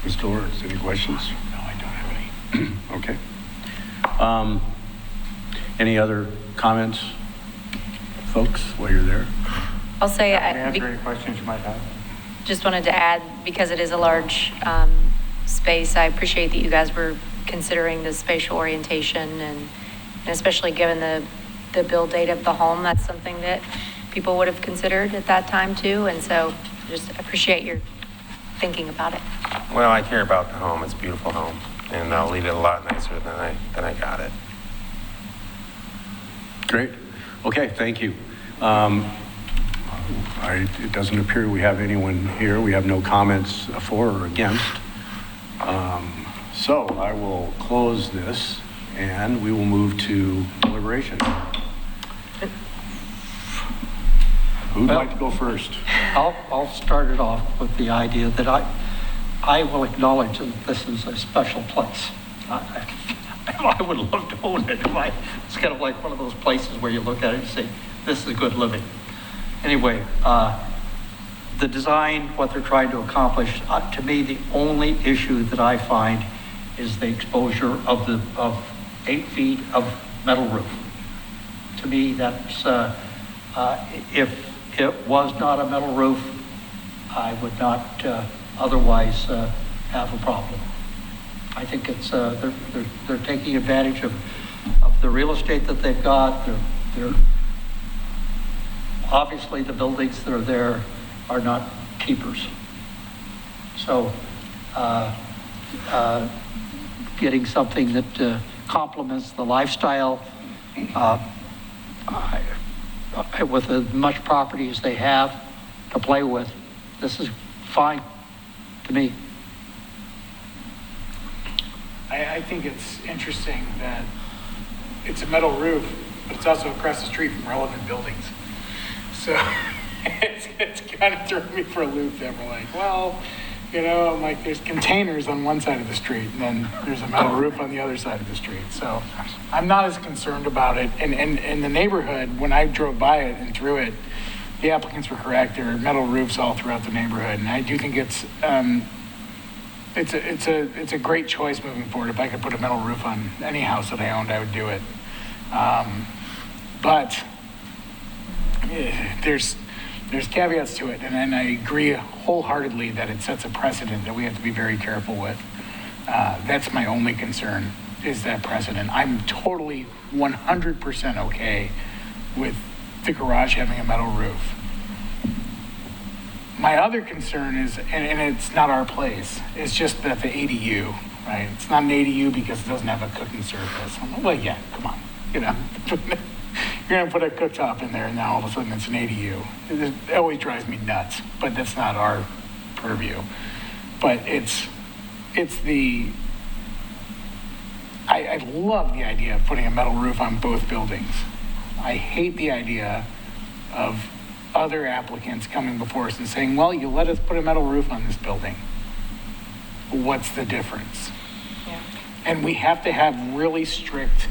Mr. Lawrence, any questions? No, I don't have any. Okay. Any other comments, folks, while you're there? I'll say, I can answer any questions you might have. just wanted to add, because it is a large space, I appreciate that you guys were considering the spatial orientation, and especially given the build date of the home, that's something that people would have considered at that time too. And so just appreciate your thinking about it. Well, I care about the home. It's a beautiful home. and I'll leave it a lot nicer than I got it. Great. Okay, thank you. It doesn't appear we have anyone here. We have no comments for or against. So I will close this and we will move to deliberation. Who'd like to go first? I'll start it off with the idea that I will acknowledge that this is a special place. I would love to own it. It's kind of like one of those places where you look at it and say, this is good living. Anyway, the design, what they're trying to accomplish, to me, the only issue that I find is the exposure of 8 feet of metal roof. To me, that's, if it was not a metal roof, I would not otherwise have a problem. I think it's, they're taking advantage of the real estate that they've got. They're obviously the buildings that are there are not keepers. So getting something that complements the lifestyle with as much property as they have to play with, this is fine to me. I think it's interesting that it's a metal roof, but it's also across the street from relevant buildings. So it's kind of threw me for a loop that we're like, well, you know, I'm like, there's containers on one side of the street, and then there's a metal roof on the other side of the street. So I'm not as concerned about it. And in the neighborhood, when I drove by it and through it, the applicants were correct. There are metal roofs all throughout the neighborhood, and I do think it's a great choice moving forward. If I could put a metal roof on any house that I owned, I would do it. But there's caveats to it, and I agree wholeheartedly that it sets a precedent that we have to be very careful with. That's my only concern, is that precedent. I'm totally 100% okay with the garage having a metal roof. My other concern is, and it's not our place, it's just that the ADU, right? It's not an ADU because it doesn't have a cooking surface. I'm like, well, yeah, come on, you know. You're gonna put a cooktop in there and now all of a sudden it's an ADU. It always drives me nuts, but that's not our purview. But I love the idea of putting a metal roof on both buildings. I hate the idea of other applicants coming before us and saying, well, you let us put a metal roof on this building. What's the difference? Yeah. And we have to have really strict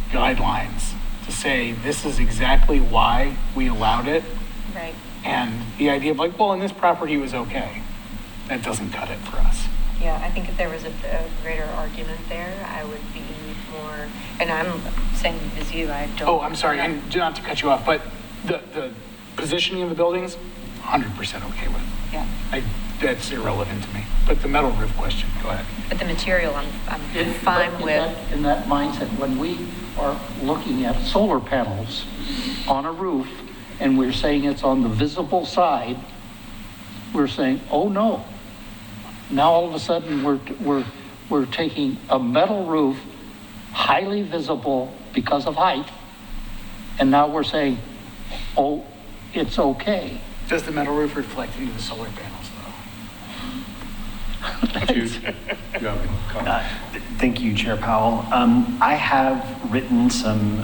guidelines to say this is exactly why we allowed it. Right. And the idea of like, well, in this property it was okay. That doesn't cut it for us. Yeah, I think if there was a greater argument there, I would be more, and I'm saying as you, I don't. Oh, I'm sorry, and not to cut you off, but the positioning of the buildings, 100% okay with. Yeah. That's irrelevant to me. But the metal roof question, go ahead. But the material, I'm fine with. In that mindset, when we are looking at solar panels on a roof and we're saying it's on the visible side, we're saying, oh no. Now all of a sudden we're taking a metal roof, highly visible because of height, and now we're saying, oh, it's okay. Does the metal roof reflect into the solar panels though? You have a comment? Thank you, Chair Powell. I have written some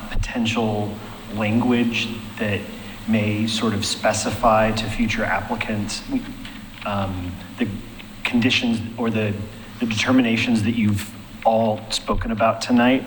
potential language that may sort of specify to future applicants the conditions or the determinations that you've all spoken about tonight,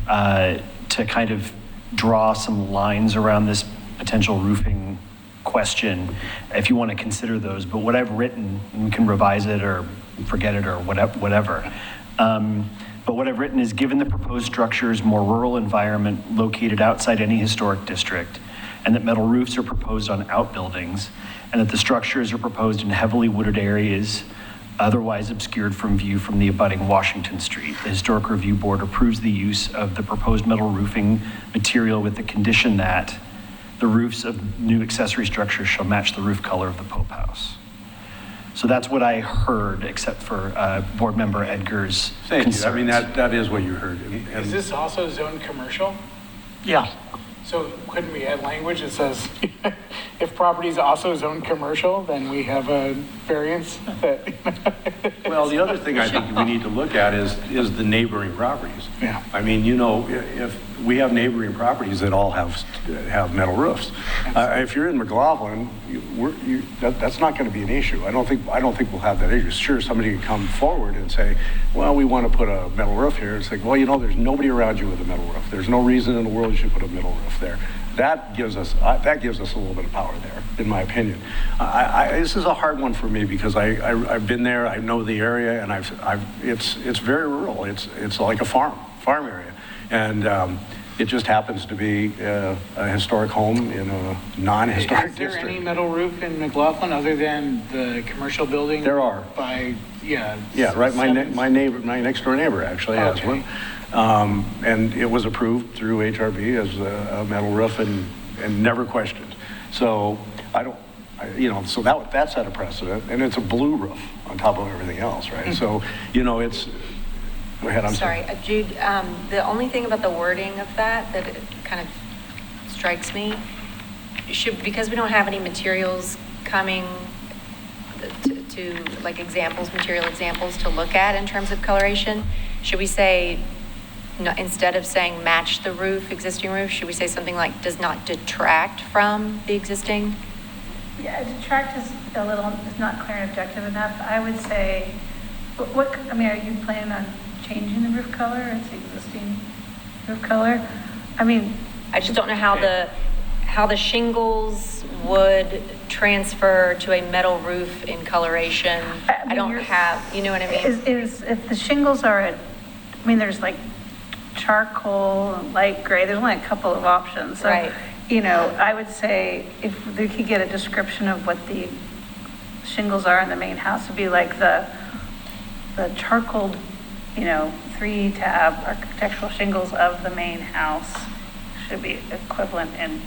to kind of draw some lines around this potential roofing question, if you want to consider those. But what I've written, and we can revise it or forget it or whatever. But what I've written is, given the proposed structure's more rural environment located outside any historic district, and that metal roofs are proposed on outbuildings, and that the structures are proposed in heavily wooded areas otherwise obscured from view from the abutting Washington Street, the Historic Review Board approves the use of the proposed metal roofing material with the condition that the roofs of new accessory structures shall match the roof color of the Pope House. So that's what I heard, except for Board Member Edgar's Thank you. I mean, concerns. that is what you heard. And- Is this also zoned commercial? Yeah, So couldn't we add language that says, if property is also zoned commercial, then we have a variance that, Well, the other thing I think we need to look at is the neighboring properties. Yeah. I mean, you know, if we have neighboring properties that all have metal roofs. If you're in McLaughlin, that's not going to be an issue. I don't think we'll have that issue. Sure, somebody could come forward and say, well, we want to put a metal roof here. It's like, well, you know, there's nobody around you with a metal roof. There's no reason in the world you should put a metal roof there. That gives us a little bit of power there, in my opinion. This is a hard one for me because I've been there, I know the area, and it's very rural. It's like a farm area, and it just happens to be a historic home in a non-historic is there district. any metal roof in McLaughlin other than the commercial building? There are. Yeah, right. My Sevens? next door neighbor actually has Okay. one. And it was approved through HRB as a metal roof and never questioned. So so that set a precedent, and it's a blue roof on top of everything else, right? So, you know, go ahead, I'm sorry. Sorry, Jude, the only thing about the wording of that it kind of strikes me, because we don't have any materials coming to like material examples to look at in terms of coloration, should we say, no, instead of saying match the existing roof, should we say something like does not detract from the existing? Yeah, detract is not clear and objective enough. I would say, are you planning on changing the roof color? It's the existing roof color? I just don't know how the shingles would transfer to a metal roof in coloration. I don't have, you know what I mean? Is if the shingles are there's like charcoal, light gray, there's only a couple of options. So, Right. I would say if they could get a description of what the shingles are in the main house, would be like the charcoal, 3-tab architectural shingles of the main house should be equivalent in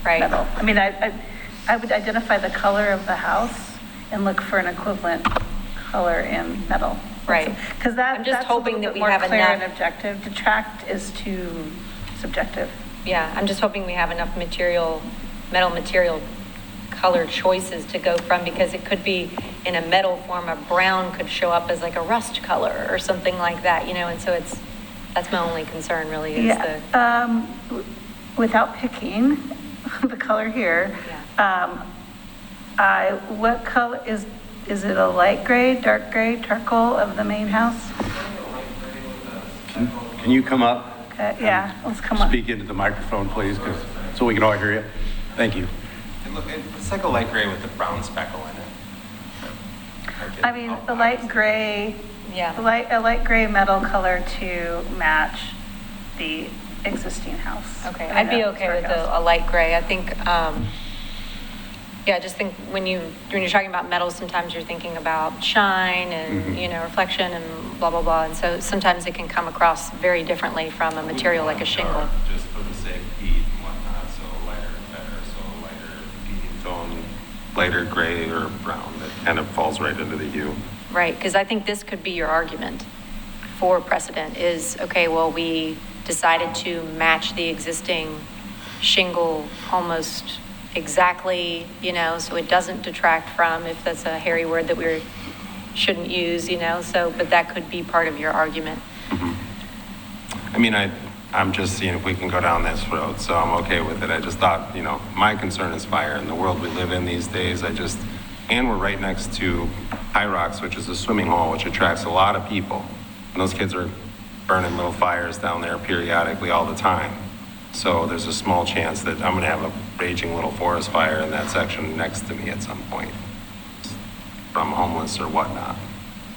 Right. metal. I would identify the color of the house and look for an equivalent color in metal. Right. Because I'm just that's hoping a that little we bit more have clear and enough- objective. Detract is too subjective. Yeah, I'm just hoping we have enough metal material color choices to go from, because it could be in a metal form, a brown could show up as like a rust color or something like that, and so that's my only concern really is Without picking the color here, what color is it a light gray, dark gray, charcoal of the main house? Can you come up? Okay, yeah, let's come on. Speak into the microphone, please, so we can all hear you. Thank you. It's like a light gray with a brown speckle in it. The light gray, Yeah. a light gray metal color to match the existing house. Okay, I'd be okay with a light gray. I think, I just think when you're talking about metal, sometimes you're thinking about shine and, reflection and blah, blah, blah. And so sometimes it can come across very differently from a material like a shingle. Just for the sake of heat and whatnot, so lighter better, so lighter medium tone, lighter gray or brown that kind of falls right into the hue. Right, because I think this could be your argument for precedent is, okay, well, we decided to match the existing shingle almost exactly, so it doesn't detract from, if that's a hairy word that we shouldn't use, but that could be part of your argument. I'm just seeing if we can go down this road, so I'm okay with it. I just thought, my concern is fire in the world we live in these days. And we're right next to High Rocks, which is a swimming hole, which attracts a lot of people. And those kids are burning little fires down there periodically all the time. So there's a small chance that I'm gonna have a raging little forest fire in that section next to me at some point from homeless or whatnot.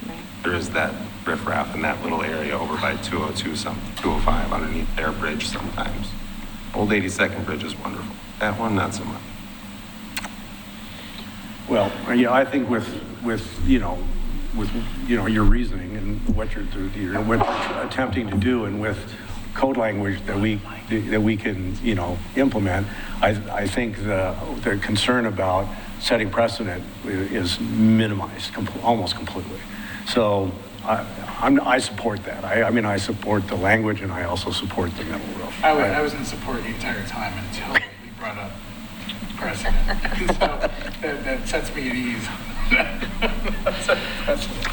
Right. There is that riffraff in that little area over by 205 underneath their bridge sometimes. Old 82nd Bridge is wonderful. That one, not so much. Well, I think with your reasoning and what you're attempting to do, and with code language that we can, implement. I think the concern about setting precedent is minimized almost completely. So I support that. I support the language, and I also support the metal roof. I was in support the entire time until you brought up precedent. So that sets me at ease. That's a precedent.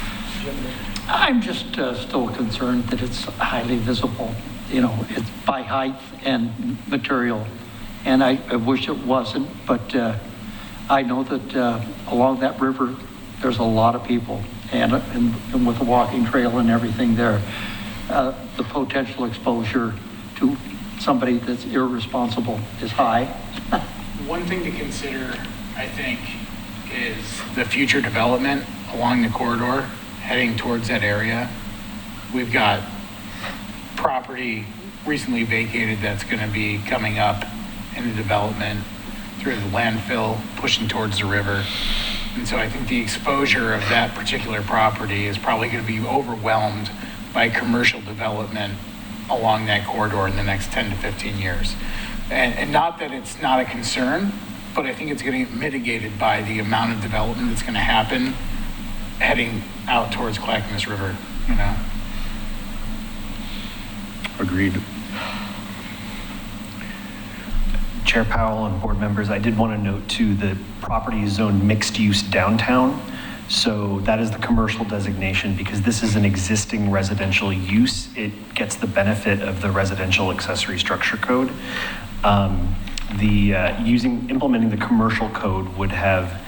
I'm just still concerned that it's highly visible. It's by height and material. And I wish it wasn't, but I know that along that river, there's a lot of people. And with the walking trail and everything there, the potential exposure to somebody that's irresponsible is high. One thing to consider, I think, is the future development along the corridor heading towards that area. We've got property recently vacated that's going to be coming up in the development through the landfill, pushing towards the river. And so I think the exposure of that particular property is probably going to be overwhelmed by commercial development along that corridor in the next 10 to 15 years. And not that it's not a concern, but I think it's going to get mitigated by the amount of development that's going to happen heading out towards Clackamas River, Agreed. Chair Powell and board members, I did want to note too, the property is zoned mixed use downtown. So that is the commercial designation because this is an existing residential use. It gets the benefit of the residential accessory structure code. Implementing the commercial code would have,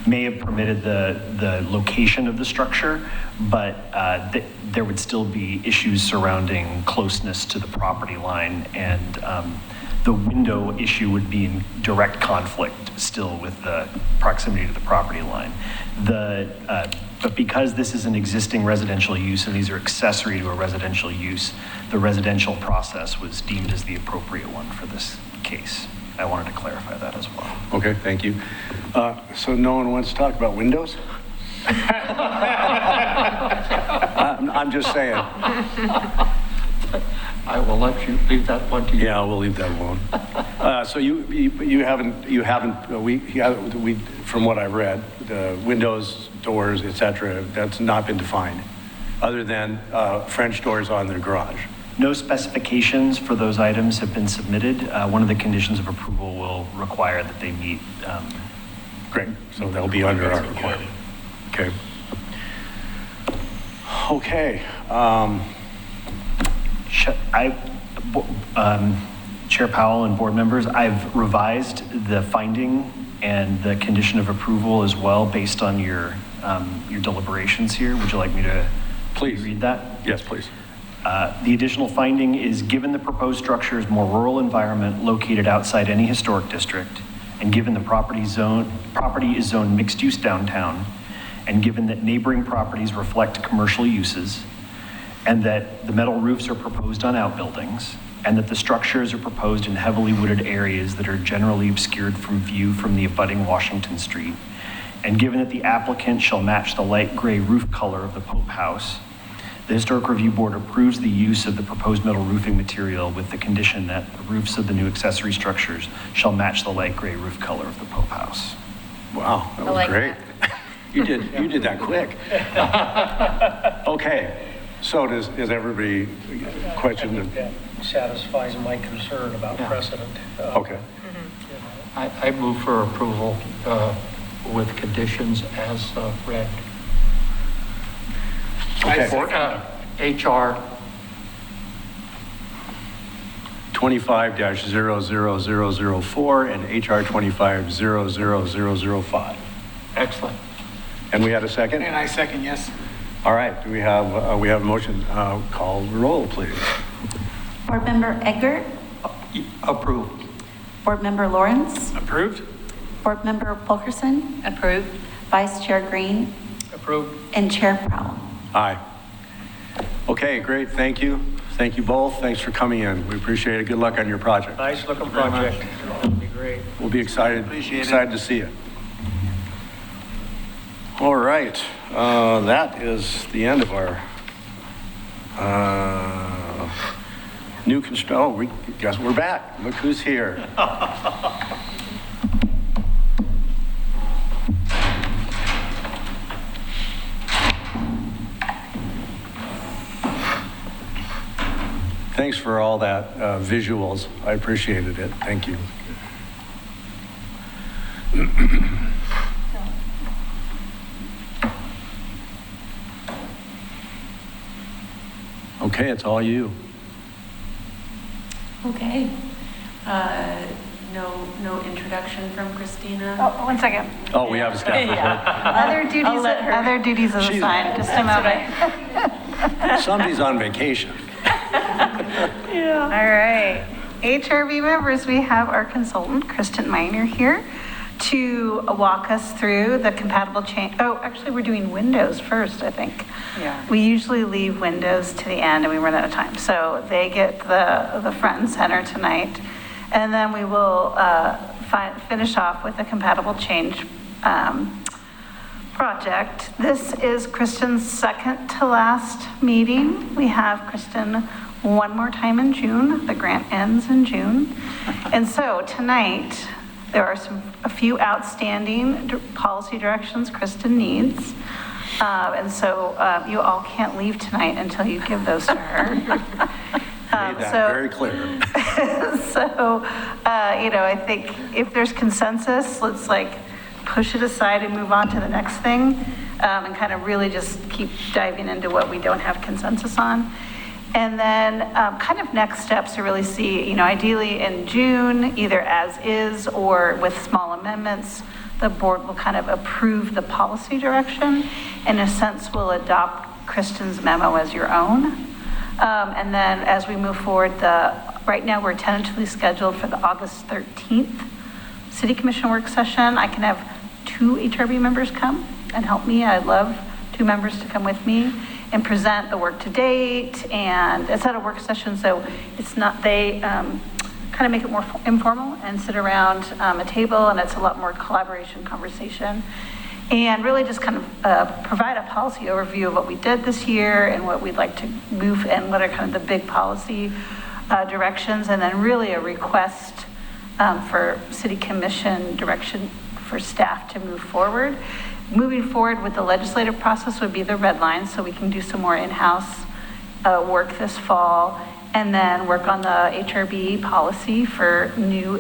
may have permitted the location of the structure, but there would still be issues surrounding closeness to the property line, and the window issue would be in direct conflict still with the proximity to the property line. But because this is an existing residential use and these are accessory to a residential use, the residential process was deemed as the appropriate one for this case. I wanted to clarify that as well. Okay, thank you. So no one wants to talk about windows? I'm just saying. I will let you leave that one to you. Yeah, we'll leave that alone. So we, from what I've read, the windows, doors, et cetera, that's not been defined, other than French doors on the garage. No specifications for those items have been submitted. One of the conditions of approval will require that they meet. Great, so they'll be under our requirement. Okay. Okay. Chair Powell and board members, I've revised the finding and the condition of approval as well based on your deliberations here. Would you like me to please read that? Yes, please. The additional finding is given the proposed structure is more rural environment located outside any historic district, and given the property is zoned mixed use downtown, and given that neighboring properties reflect commercial uses, and that the metal roofs are proposed on outbuildings, and that the structures are proposed in heavily wooded areas that are generally obscured from view from the abutting Washington Street, and given that the applicant shall match the light gray roof color of the Pope House, the Historic Review Board approves the use of the proposed metal roofing material with the condition that the roofs of the new accessory structures shall match the light gray roof color of the Pope House. Wow, that was like great. You did that quick. Okay, so is everybody question? That satisfies my concern about precedent. Okay. I move for approval with conditions as read. Okay. For HR 25-00004 and HR 25-00005. Excellent. And we had a second? And I second, yes. All right, we have a motion. Call the roll, please. Board Member Eggert, Approved. Board Member Lawrence, Approved? Board Member Fulkerson, Approved. Vice Chair Green, Approved. and Chair Powell. Aye. Okay, great, thank you. Thank you both. Thanks for coming in. We appreciate it. Good luck on your project. Nice looking project. It'll be great. We'll be excited to see it. All right, that is the end of our Guess we're back. Look who's here. Thanks for all that visuals. I appreciated it. Thank you. Okay, it's all you. Okay. No introduction from Christina. Oh, one second. Oh, we have a staff report. Other duties is assigned, just a moment. Somebody's on vacation. All right. HRB members, we have our consultant, Kristen Miner, here to walk us through the compatible change. Oh, actually, we're doing windows first, I think. Yeah. We usually leave windows to the end and we run out of time. So they get the front and center tonight. And then we will finish off with the compatible change project. This is Kristen's second to last meeting. We have Kristen one more time in June. The grant ends in June. And so tonight, there are a few outstanding policy directions Kristen needs. And so you all can't leave tonight until you give those to her. Made that very clear. So, I think if there's consensus, let's push it aside and move on to the next thing, and kind of really just keep diving into what we don't have consensus on. And then kind of next steps to really see, ideally in June, either as is or with small amendments, the board will kind of approve the policy direction. In a sense, will adopt Kristen's memo as your own. And then as we move forward, right now we're tentatively scheduled for the August 13th City Commission work session. I can have 2 HRB members come and help me. I'd love 2 members to come with me and present the work to date. And it's at a work session, so it's not, they kind of make it more informal and sit around a table, and it's a lot more collaboration, conversation. And really just kind of provide a policy overview of what we did this year and what we'd like to move and what are kind of the big policy directions, and then really a request for City Commission direction for staff to move forward. Moving forward with the legislative process would be the red line, so we can do some more in-house work this fall, and then work on the HRB policy for new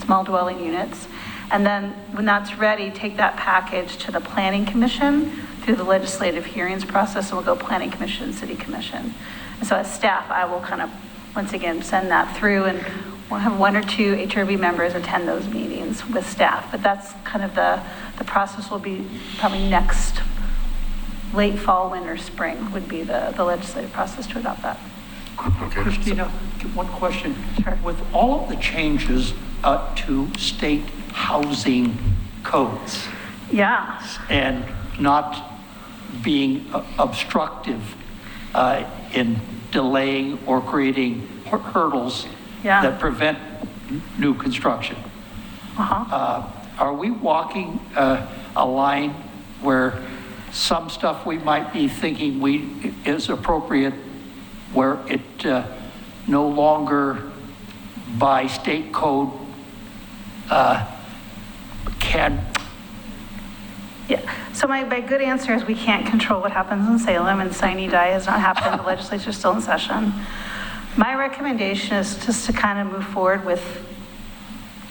small dwelling units. And then when that's ready, take that package to the Planning Commission through the legislative hearings process, and we'll go Planning Commission, City Commission. And so as staff, I will kind of, once again, send that through, and we'll have 1 or 2 HRB members attend those meetings with staff. But that's kind of the process will be probably next late fall, winter, spring would be the legislative process to adopt that. Okay. Christina, one question. Sure. With all of the changes to state housing codes Yeah. and not being obstructive in delaying or creating hurdles Yeah. that prevent new construction, are we walking a line where some stuff we might be thinking is appropriate, where it no longer by state code can? Yeah, so my good answer is we can't control what happens in Salem, and sine die has not happened. The legislature's still in session. My recommendation is just to kind of move forward with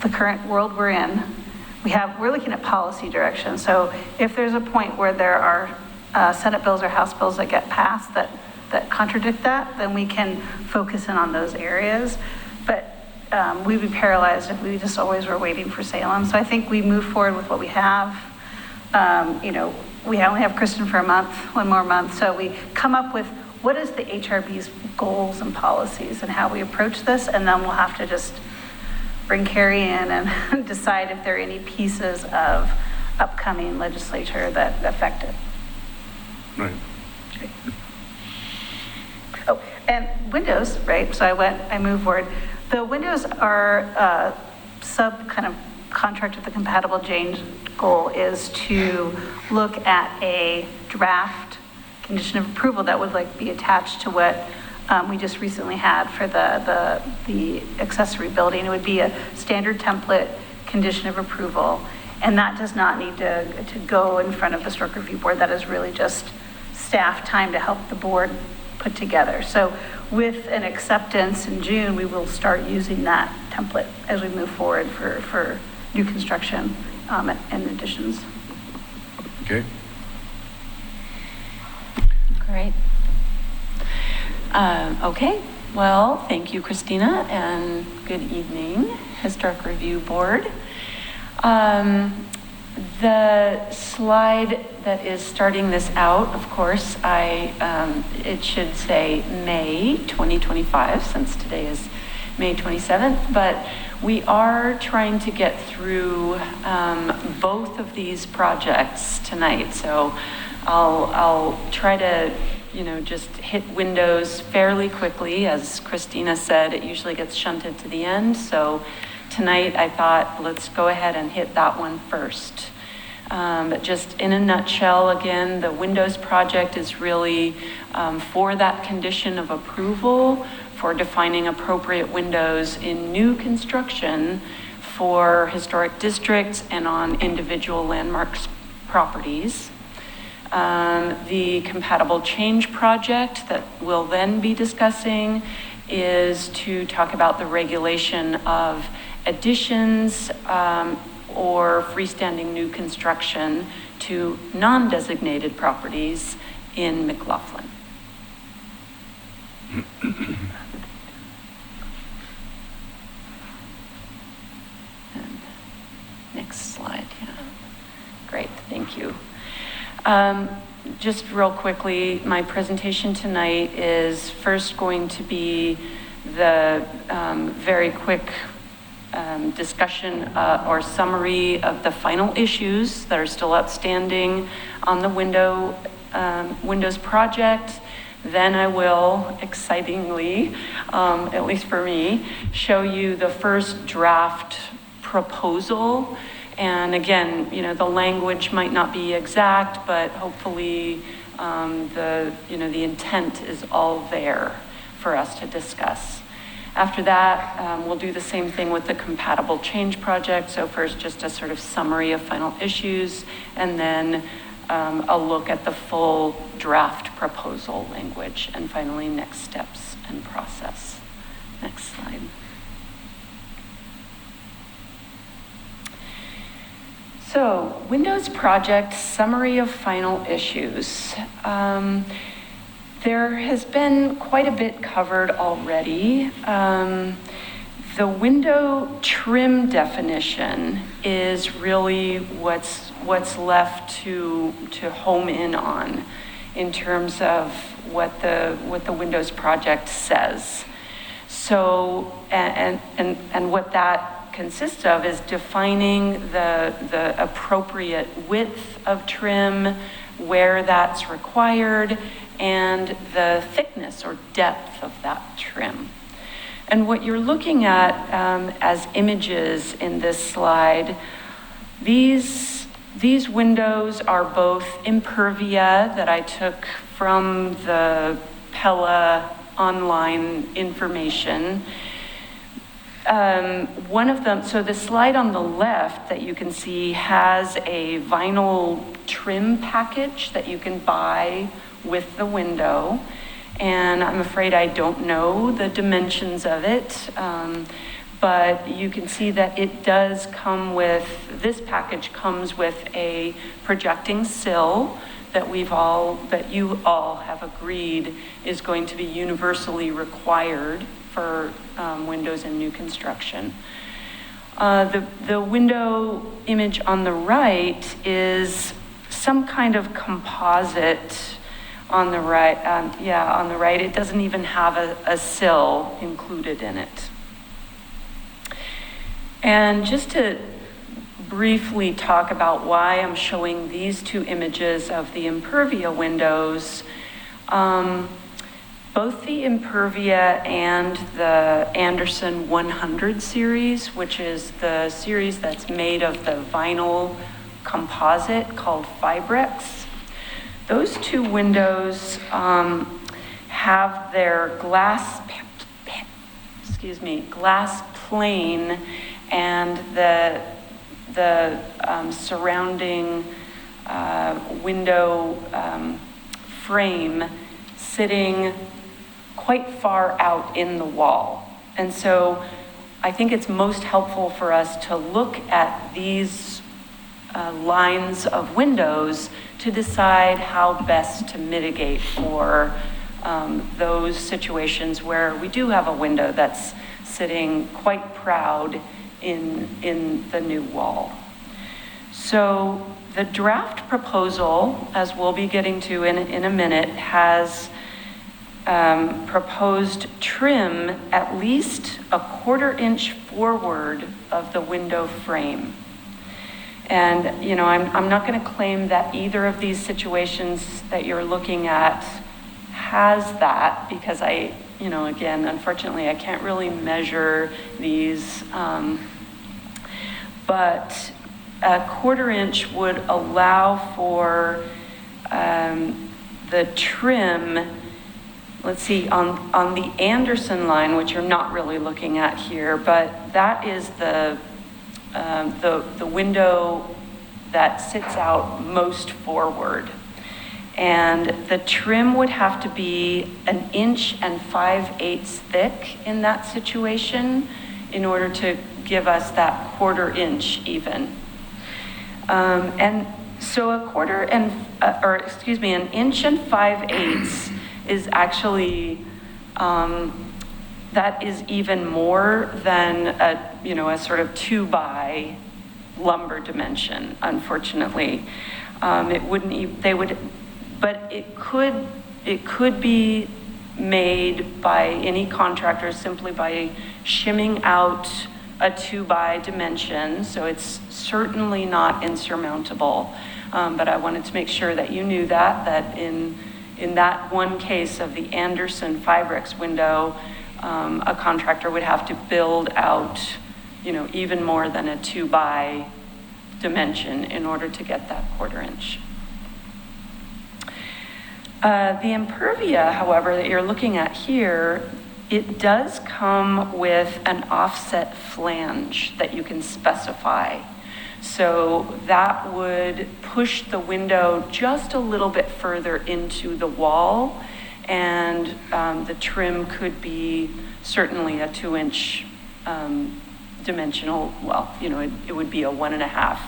the current world we're in. We're looking at policy direction. So if there's a point where there are Senate bills or House bills that get passed that contradict that, then we can focus in on those areas. But we'd be paralyzed if we just always were waiting for Salem. So I think we move forward with what we have. We only have Kristen for a month, 1 more month. So we come up with what is the HRB's goals and policies and how we approach this, and then we'll have to just bring Carrie in and decide if there are any pieces of upcoming legislature that affect it. Right. Okay. Oh, and windows, right? So I moved forward. The windows are kind of contract with the compatible change goal is to look at a draft condition of approval that would be attached to what we just recently had for the accessory building. It would be a standard template condition of approval, and that does not need to go in front of the Historic Review Board. That is really just staff time to help the board put together. So with an acceptance in June, we will start using that template as we move forward for new construction and additions. Okay. Great. Okay, well, thank you, Christina, and good evening, Historic Review Board. The slide that is starting this out, of course, it should say May 2025, since today is May 27th, but we are trying to get through both of these projects tonight. So I'll try to, just hit windows fairly quickly. As Christina said, it usually gets shunted to the end. So tonight I thought, let's go ahead and hit that one first. But just in a nutshell, again, the Windows project is really for that condition of approval for defining appropriate windows in new construction for historic districts and on individual landmarks properties. The compatible change project that we'll then be discussing is to talk about the regulation of additions or freestanding new construction to non-designated properties in McLaughlin. Next slide, yeah. Great, thank you. Just real quickly, my presentation tonight is first going to be the very quick discussion or summary of the final issues that are still outstanding on the Windows project. Then I will, excitingly, at least for me, show you the first draft proposal. And again, the language might not be exact, but hopefully the intent is all there for us to discuss. After that, we'll do the same thing with the compatible change project. So first, just a sort of summary of final issues, and then a look at the full draft proposal language, and finally, next steps and process. Next slide. So, Windows project summary of final issues. There has been quite a bit covered already. The window trim definition is really what's left to home in on in terms of what the Windows project says. So, and what that consists of is defining the appropriate width of trim, where that's required, and the thickness or depth of that trim. And what you're looking at as images in this slide, these windows are both impervia that I took from the Pella online information. One of them, so the slide on the left that you can see has a vinyl trim package that you can buy with the window. And I'm afraid I don't know the dimensions of it, but you can see that it does come with, this package comes with a projecting sill that you all have agreed is going to be universally required for windows in new construction. The window image on the right is some kind of composite on the right. On the right, it doesn't even have a sill included in it. And just to briefly talk about why I'm showing these two images of the impervia windows, both the impervia and the Anderson 100 series, which is the series that's made of the vinyl composite called Fibrex. Those two windows have their glass plane and the surrounding window frame sitting quite far out in the wall. And so I think it's most helpful for us to look at these lines of windows to decide how best to mitigate for those situations where we do have a window that's sitting quite proud in the new wall. So the draft proposal, as we'll be getting to in a minute, has proposed trim at least a 1/4 inch forward of the window frame. And, you know, I'm not going to claim that either of these situations that you're looking at has that, because again, unfortunately, I can't really measure these. But a 1/4 inch would allow for the trim. Let's see, on the Anderson line, which you're not really looking at here, but that is the window that sits out most forward. And the trim would have to be 1 5/8 inches thick in that situation in order to give us that 1/4 inch even. And so 1 1 5/8 inches is actually, that is even more than a sort of 2x lumber dimension, unfortunately. It wouldn't, but it could be made by any contractor simply by shimming out a 2x dimension, so it's certainly not insurmountable. But I wanted to make sure that you knew that in that one case of the Anderson Fibrex window, a contractor would have to build out, even more than a 2x dimension in order to get that 1/4 inch. The impervia, however, that you're looking at here, it does come with an offset flange that you can specify. So that would push the window just a little bit further into the wall, and the trim could be certainly a 2-inch dimensional, it would be a 1.5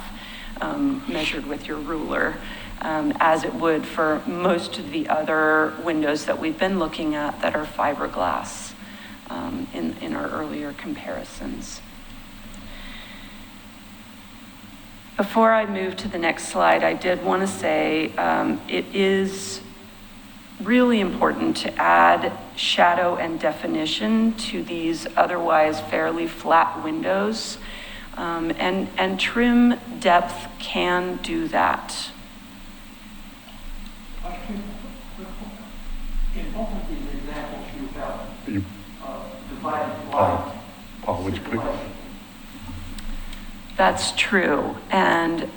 measured with your ruler, as it would for most of the other windows that we've been looking at that are fiberglass in our earlier comparisons. Before I move to the next slide, I did want to say it is really important to add shadow and definition to these otherwise fairly flat windows, and trim depth can do that. In both of these examples, you have divided Paul, would you please? That's true, and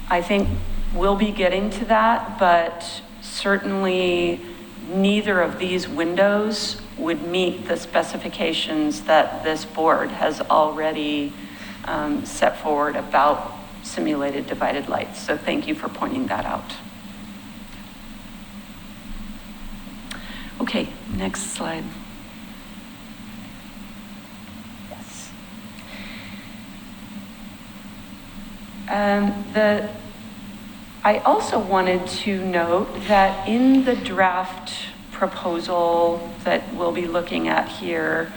I think we'll be getting to that, but certainly neither of these windows would meet the specifications that this board has already set forward about simulated divided lights. So thank you for pointing that out. Okay, next slide. Yes. I also wanted to note that in the draft proposal that we'll be looking at here,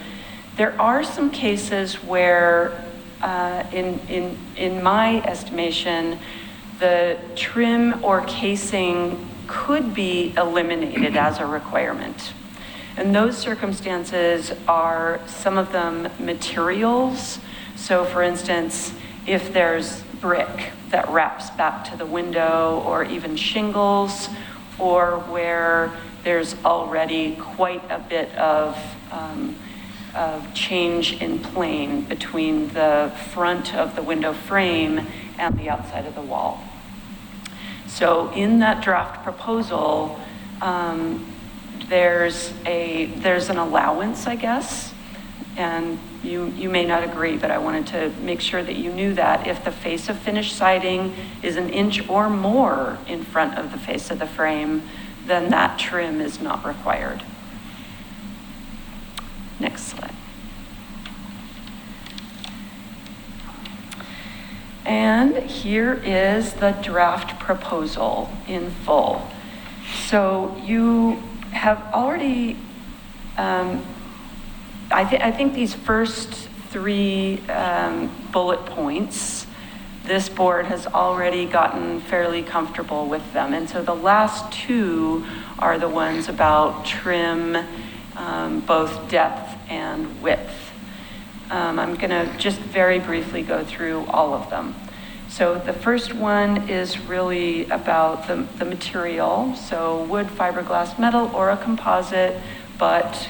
there are some cases where, in my estimation, the trim or casing could be eliminated as a requirement. And those circumstances are some of them materials. So for instance, if there's brick that wraps back to the window, or even shingles, or where there's already quite a bit of change in plane between the front of the window frame and the outside of the wall. So in that draft proposal, there's an allowance, I guess, and you may not agree, but I wanted to make sure that you knew that if the face of finished siding is an inch or more in front of the face of the frame, then that trim is not required. Next slide. And here is the draft proposal in full. So you have already, I think these first three bullet points, this board has already gotten fairly comfortable with them. And so the last two are the ones about trim, both depth and width. I'm gonna just very briefly go through all of them. So the first one is really about the material. So wood, fiberglass, metal, or a composite, but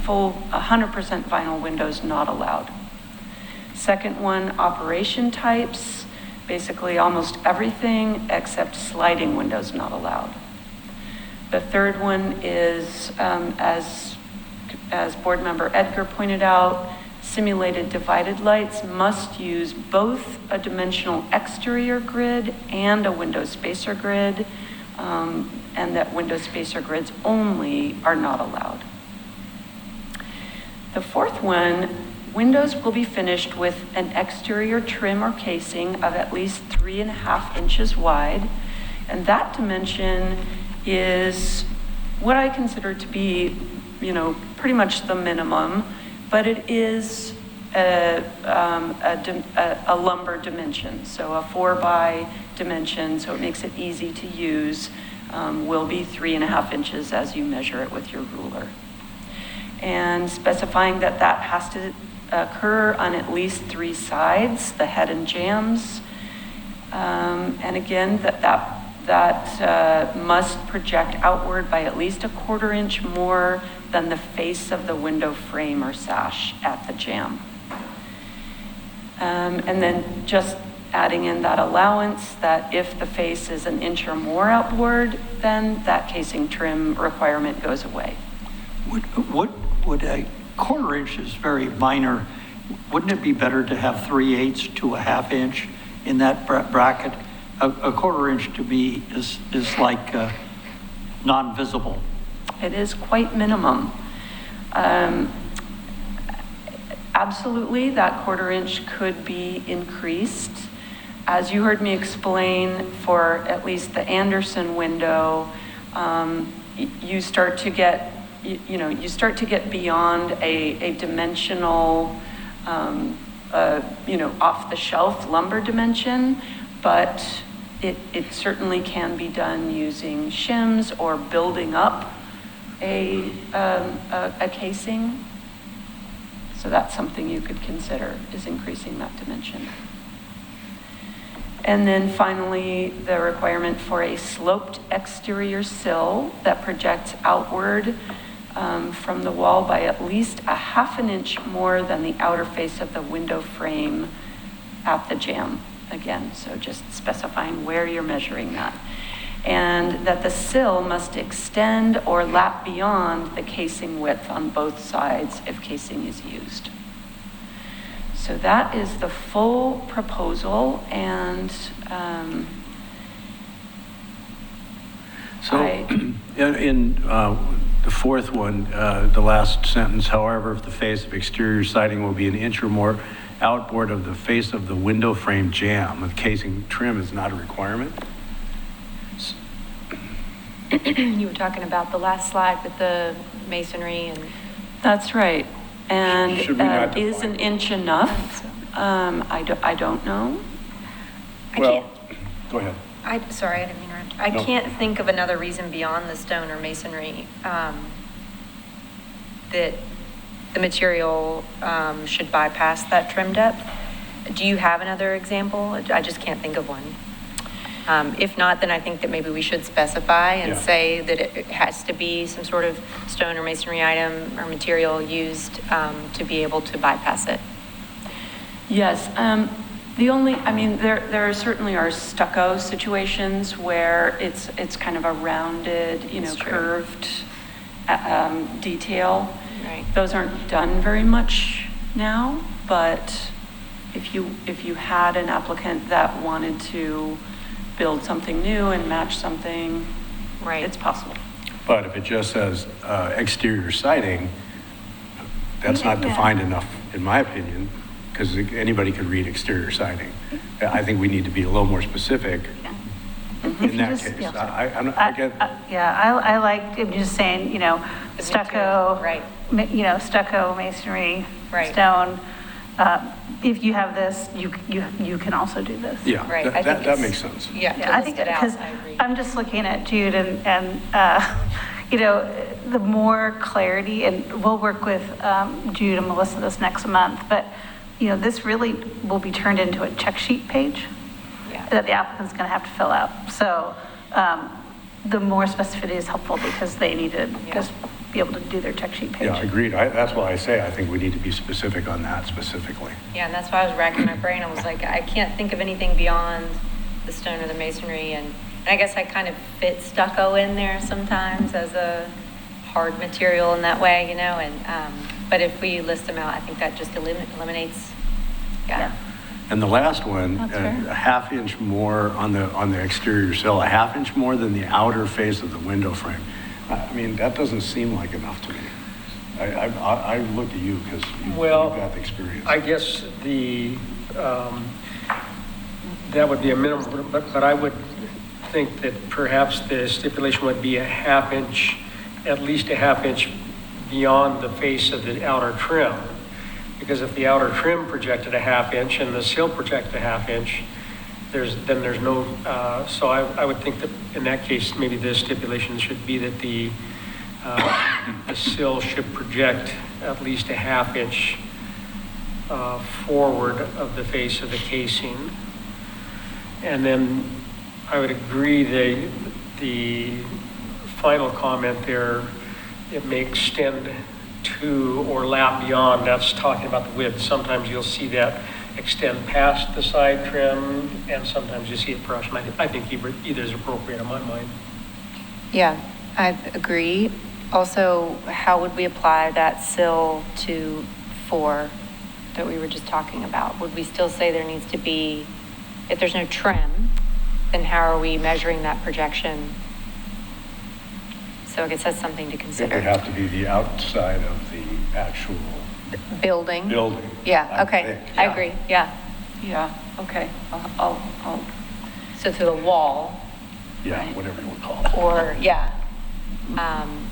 full 100% vinyl windows not allowed. Second one, operation types, basically almost everything except sliding windows not allowed. The third one is, as board member Edgar pointed out, simulated divided lights must use both a dimensional exterior grid and a window spacer grid, and that window spacer grids only are not allowed. The fourth one, windows will be finished with an exterior trim or casing of at least 3.5 inches wide, and that dimension is what I consider to be, pretty much the minimum, but it is a lumber dimension, so a 4x dimension, so it makes it easy to use, will be 3.5 inches as you measure it with your ruler. And specifying that that has to occur on at least 3 sides, the head and jambs. And again, that must project outward by at least 1/4 inch more than the face of the window frame or sash at the jamb. And then just adding in that allowance that if the face is 1 inch or more outward, then that casing trim requirement goes away. Would a 1/4 inch is very minor. Wouldn't it be better to have 3/8 to 1/2 inch in that bracket? A 1/4 inch to me is like non-visible. It is quite minimum. Absolutely, that 1/4 inch could be increased. As you heard me explain, for at least the Anderson window, you start to get beyond a dimensional, off-the-shelf lumber dimension, but it certainly can be done using shims or building up a casing. So that's something you could consider, is increasing that dimension. And then finally, the requirement for a sloped exterior sill that projects outward from the wall by at least 1/2 inch more than the outer face of the window frame at the jamb. Again, so just specifying where you're measuring that. And that the sill must extend or lap beyond the casing width on both sides if casing is used. So that is the full proposal, and in the fourth one, the last sentence, however, if the face of exterior siding will be 1 inch or more outboard of the face of the window frame jamb, the casing trim is not a requirement. You were talking about the last slide with the masonry and... That's right. And Should we not is define 1 inch enough? I don't know. Well, go ahead. Sorry, I didn't mean to interrupt. I can't think of another reason beyond the stone or masonry that the material should bypass that trim depth. Do you have another example? I just can't think of one. If not, then I think that maybe we should specify and say that it has to be some sort of stone or masonry item or material used to be able to bypass it. Yes. There certainly are stucco situations where it's kind of a rounded, curved detail. Right. Those aren't done very much now, but if you had an applicant that wanted to build something new and match something, Right. it's possible. But if it just says exterior siding, that's not defined enough, in my opinion, because anybody could read exterior siding. I think we need to be a little more specific in that case. I get, Yeah, I like, I'm just saying, The stucco. material, right. Stucco, masonry, Right. stone. If you have this, you can also do this. yeah, Right, I think that it's- makes sense. Yeah, Yeah, to I list think, it out, because I agree. I'm just looking at Jude and the more clarity, and we'll work with Jude and Melissa this next month, but, this really will be turned into a check sheet page Yeah. that the applicant's going to have to fill out. So the more specificity is helpful because they need to just be able to do their check sheet page. Yeah, agreed. That's why I say I think we need to be specific on that specifically. Yeah, and that's why I was racking my brain. I was like, I can't think of anything beyond the stone or the masonry. And I guess I kind of fit stucco in there sometimes as a hard material in that way, but if we list them out, I think that just eliminates, Yeah. And the last one, That's fair. a half inch more on the exterior sill, a half inch more than the outer face of the window frame. I mean, that doesn't seem like enough to me. I look at you because you've got the experience. I guess that would be a minimum, but I would think that perhaps the stipulation would be a half inch, at least a half inch beyond the face of the outer trim. Because if the outer trim projected a half inch and the sill projected a half inch, there's no, so I would think that in that case, maybe the stipulation should be that the sill should project at least a half inch forward of the face of the casing. And then I would agree the final comment there, it may extend to or lap beyond, that's talking about the width. Sometimes you'll see that extend past the side trim, and sometimes you see it brush. And I think either is appropriate in my mind. Yeah, I agree. Also, how would we apply that sill to 4 that we were just talking about? Would we still say there needs to be, if there's no trim, then how are we measuring that projection? So I guess that's something to It consider. would have to be the outside of the actual Building? building. Yeah, okay, think. I agree, yeah. Yeah, okay. I'll So to the wall, Yeah, whatever you want to call it.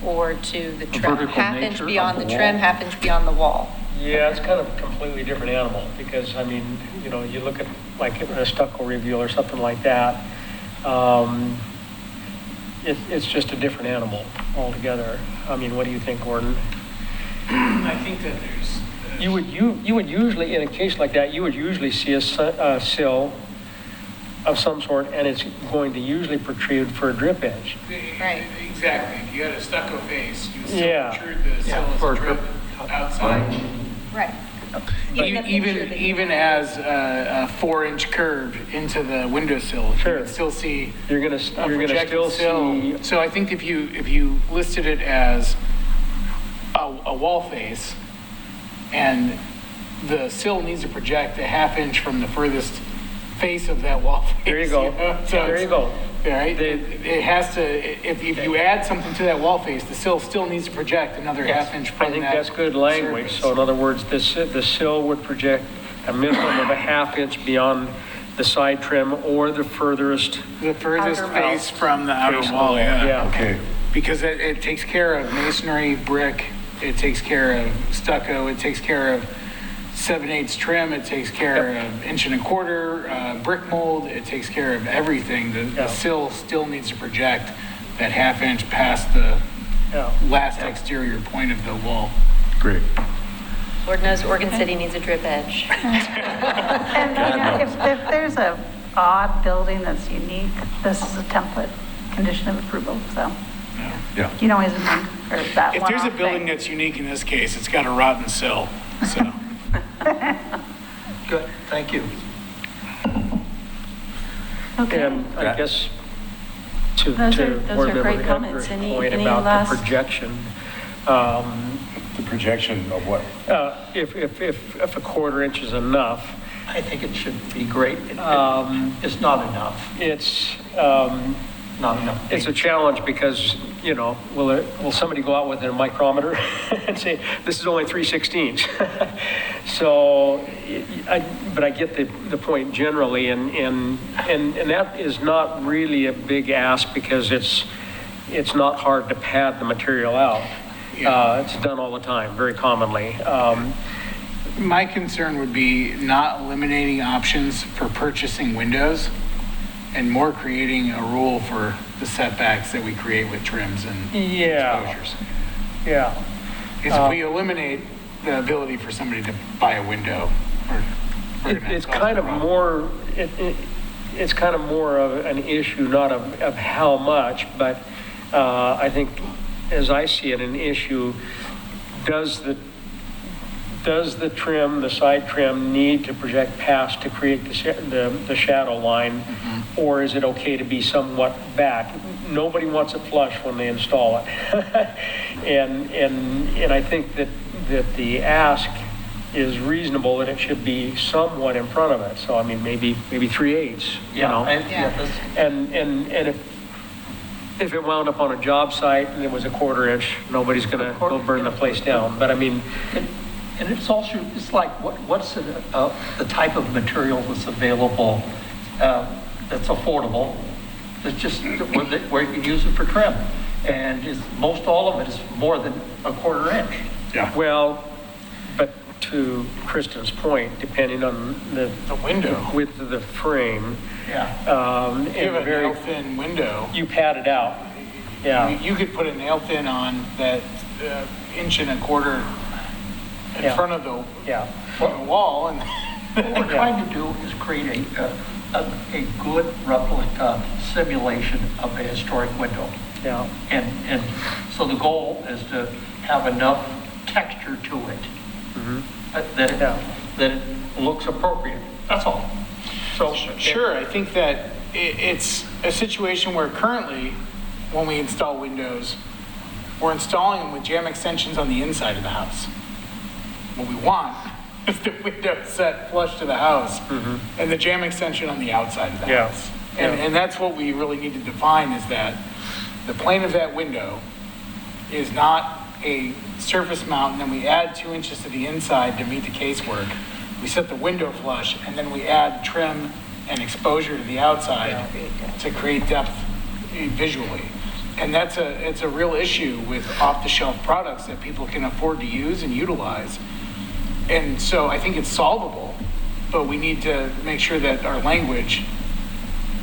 or to the trim, vertical half inch nature beyond of the the trim, wall. half inch beyond the wall. Yeah, it's kind of a completely different animal because, I mean, you look at like a stucco reveal or something like that. It's just a different animal altogether. I mean, what do you think, Gordon? I think that there's. You would usually, in a case like that, you would usually see a sill of some sort, and it's going to usually protrude for a drip edge. Right. Exactly. If you had a stucco face, you would still Yeah. protrude the sill as a drip outside. Right. Even as a 4-inch curve into the windowsill, you Sure. would still see You're gonna a still projected sill. see, So I think if you listed it as a wall face, and the sill needs to project a half inch from the furthest face of that wall face. there you go. So There it's- you go. Right? It has to, if you add something to that wall face, the sill still needs to project another half inch from I that. think that's good language. surface. So in other words, the sill would project a minimum of a half inch beyond the side trim or the furthest. The furthest Outer face from the outer face of the wall, yeah. Yeah. Okay, Because it takes care of masonry, brick, it takes care of stucco, it takes care of 7/8 trim, it takes care of 1.25" brick mold, it takes care of everything. The Yeah. sill still needs to project that half inch past the Yeah. last exterior point of the wall. great. Lord knows Oregon City needs a drip edge. And if there's a odd building that's unique, this is a template condition of approval, so Yeah. you can always amend for that If one there's a off building thing. that's unique in this case, it's got a rotten sill, so. Good, thank you. Okay. And I guess to Those to are Board great Member comments. Edgar's Any point last- about the projection, The projection of what? If a quarter inch is enough, I think it should be great. It's not enough, it's, not enough. it's a challenge because, you know, will somebody go out with a micrometer and say, this is only 3/16? So, but I get the point generally, and that is not really a big ask because it's not hard to pad the material out. It's done all the time, very commonly. My concern would be not eliminating options for purchasing windows and more creating a rule for the setbacks that we create with trims and exposures. Yeah. Because if we eliminate the ability for somebody to buy a window, we're gonna It's cause a kind of problem. more, it's kind of more of an issue, not of how much, but I think, as I see it, an issue, does the trim, the side trim, need to project past to create the shadow line? Or is it okay to be somewhat back? Nobody wants it flush when they install it. And I think that the ask is reasonable, that it should be somewhat in front of it. So I mean, maybe 3/8, you know? And if it wound up on a job site and it was a quarter inch, nobody's gonna go burn the place down. But I mean, And it's also, it's like, what's the type of material that's available, that's affordable, that's just, where you can use it for trim? And most all of it is more than a quarter inch. Yeah. well, but to Kristen's point, depending on the window. width of the frame, If you have and a very, nail thin window, you pad it out. Yeah. you could put a nail thin on that inch and a quarter in Yeah. front of the Yeah. wall, and What we're trying to do is create a good replica simulation of a historic window. Yeah. And so the goal is to have enough texture to it that it looks appropriate. That's all. So sure, I think that it's a situation where currently, when we install windows, we're installing them with jamb extensions on the inside of the house. What we want is the window set flush to the house and the jamb extension on the outside of the Yeah. house. Yeah. And that's what we really need to define, is that the plane of that window is not a surface mount, and then we add 2 inches to the inside to meet the casework. We set the window flush, and then we add trim and exposure to the outside to create depth visually. And it's a real issue with off-the-shelf products that people can afford to use and utilize. And so I think it's solvable, but we need to make sure that our language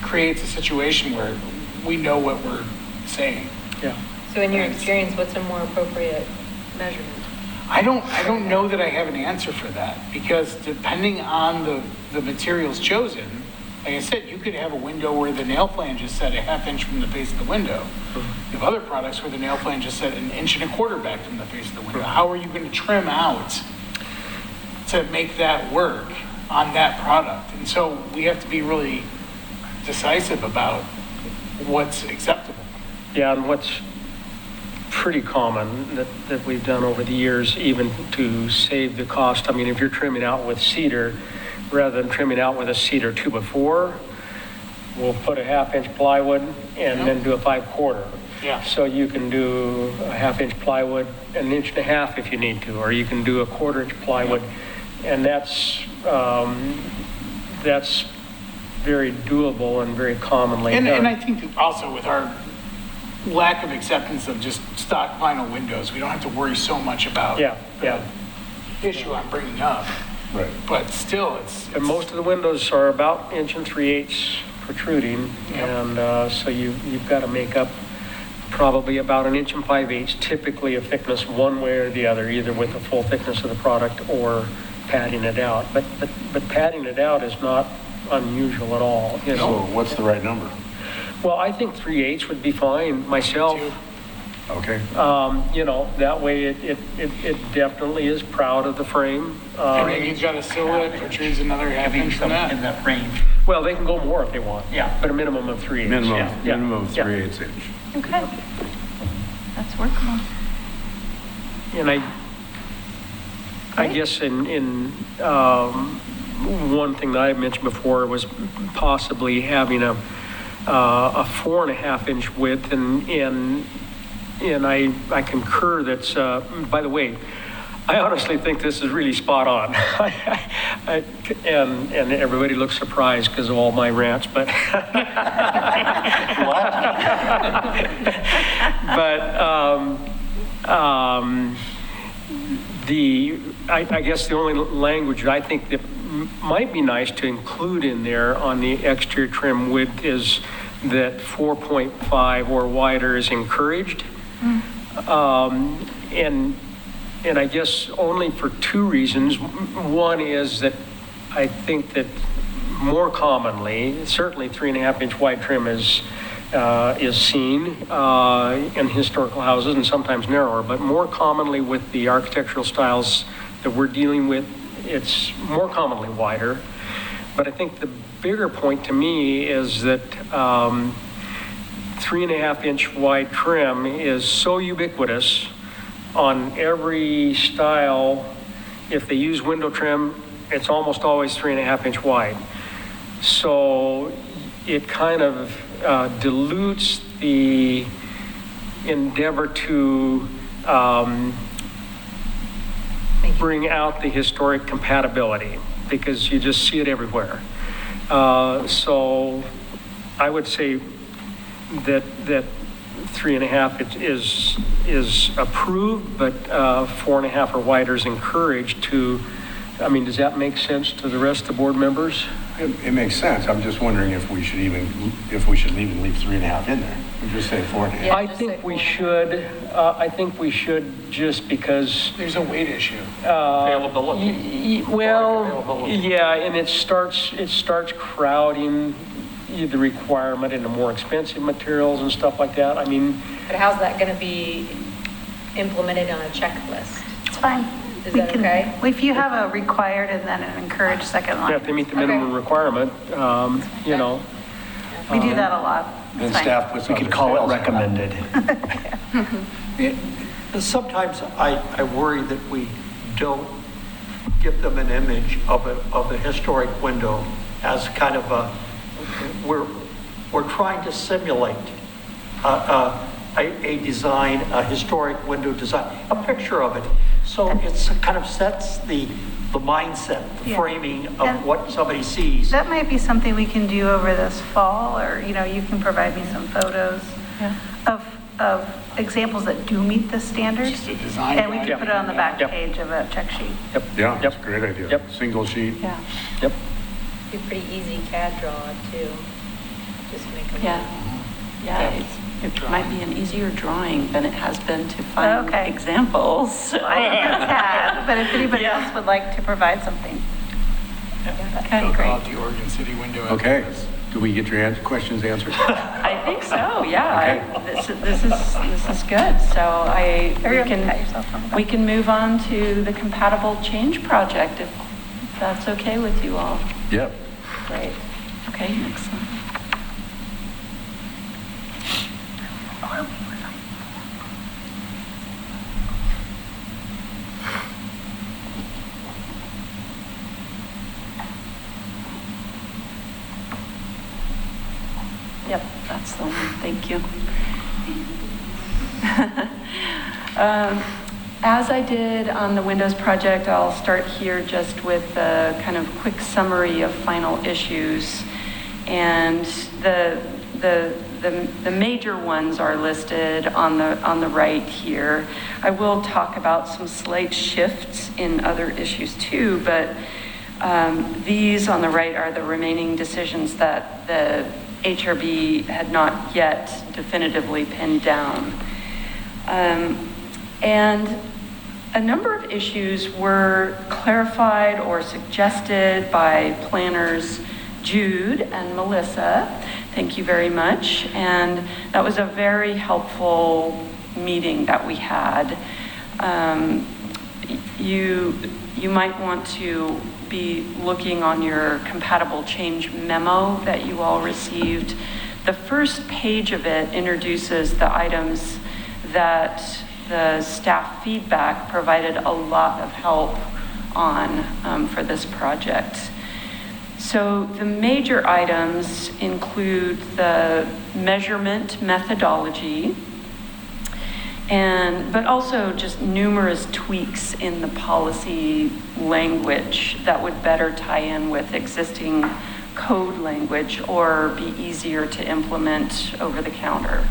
creates a situation where we know what we're saying. Yeah. So in your experience, what's a more appropriate measurement? I don't know that I have an answer for that, because depending on the materials chosen, like I said, you could have a window where the nail flange is set a ½ inch from the face of the window. You have other products where the nail flange is set 1.25 inches back from the face of the window. How are you going to trim out to make that work on that product? And so we have to be really decisive about what's acceptable. Yeah, and what's pretty common that we've done over the years, even to save the cost, I mean, if you're trimming out with cedar, rather than trimming out with a cedar 2x4, we'll put a ½ inch plywood and then do a 5/4. Yeah. So you can do a ½ inch plywood, 1.5 inches if you need to, or you can do a 1/4 inch plywood. And that's very doable and very commonly done. And I think also with our lack of acceptance of just stock vinyl windows, we don't have to worry so much about Yeah. the issue I'm bringing up. Right. But still, And most of the windows are about 1 3/8 protruding, and so you've got to make up probably about 1 5/8 inches, typically a thickness one way or the other, either with the full thickness of the product or padding it out. But padding it out is not unusual at all, you So know. what's the right number? Well, I think 3/8 would be fine myself. Okay. You know, that way it definitely is proud of the frame. and then you've got a silhouette protrudes another ½ inch from In that. that range. Well, they can go more if they want. Yeah. But a minimum of 3/8. Minimum Yeah. of Yeah. 3/8 inch. Okay. That's workable. I guess in one thing that I mentioned before was possibly having a 4.5 inch width, and I concur that's, by the way, I honestly think this is really spot on. And everybody looks surprised because of all my rants, but. I guess the only language that I think that might be nice to include in there on the exterior trim width is that 4.5 or wider is encouraged. And I guess only for two reasons. One is that I think that more commonly, certainly 3.5 inch wide trim is seen in historical houses, and sometimes narrower, but more commonly with the architectural styles that we're dealing with, it's more commonly wider. But I think the bigger point to me is that 3.5 inch wide trim is so ubiquitous on every style. If they use window trim, it's almost always 3.5 inch wide. So it kind of dilutes the endeavor to bring out the historic compatibility, because you just see it everywhere. So I would say that 3.5 is approved, but 4.5 or wider is encouraged to. I mean, does that make sense to the rest of the board members? It makes sense. I'm just wondering if we should even leave 3.5 in there. We just say 4.5. Yeah, I think we should. I think we should, just because There's a weight issue. Availability. Well, Availability. yeah, and it starts crowding the requirement into more expensive materials and stuff like that. I mean, But how's that going to be implemented on a checklist? It's fine. Is We that can- okay? If you have a required and then an encouraged second line. if they meet the minimum Okay. requirement, you know. We do that a lot. Then It's fine. staff puts We on could their call it sales hat. recommended. Sometimes I worry that we don't give them an image of a historic window as kind of we're trying to simulate a design, a historic window design, a picture of it. So it's kind of sets the mindset, the Yeah. framing And of what somebody sees. That might be something we can do over this fall, or, you can provide me some photos of examples that do meet the standards. Just a design And we can guide. put it on the back Yep. page of a check sheet. Yeah, that's a great idea. Yep. Single sheet. Yeah, Yep. Be pretty easy CAD draw too. Just make them. yeah, yeah. It might be an easier drawing than it has been to find Okay. examples. I can CAD, but if anybody else would like to provide something. Okay, They'll great. call it the Oregon City window. Okay. Do we get your questions answered? I think so, yeah. This is good. So Everyone pat yourself on the back. we can move on to the compatible change project if that's okay with you all. Yep. Great. Okay, excellent. Yep, that's the one. Thank you. As I did on the Windows project, I'll start here just with a kind of quick summary of final issues. And the major ones are listed on the right here. I will talk about some slight shifts in other issues too, but these on the right are the remaining decisions that the HRB had not yet definitively pinned down. And a number of issues were clarified or suggested by planners Jude and Melissa. Thank you very much. And that was a very helpful meeting that we had. You might want to be looking on your compatible change memo that you all received. The first page of it introduces the items that the staff feedback provided a lot of help on for this project. So the major items include the measurement methodology, but also just numerous tweaks in the policy language that would better tie in with existing code language or be easier to implement over the counter.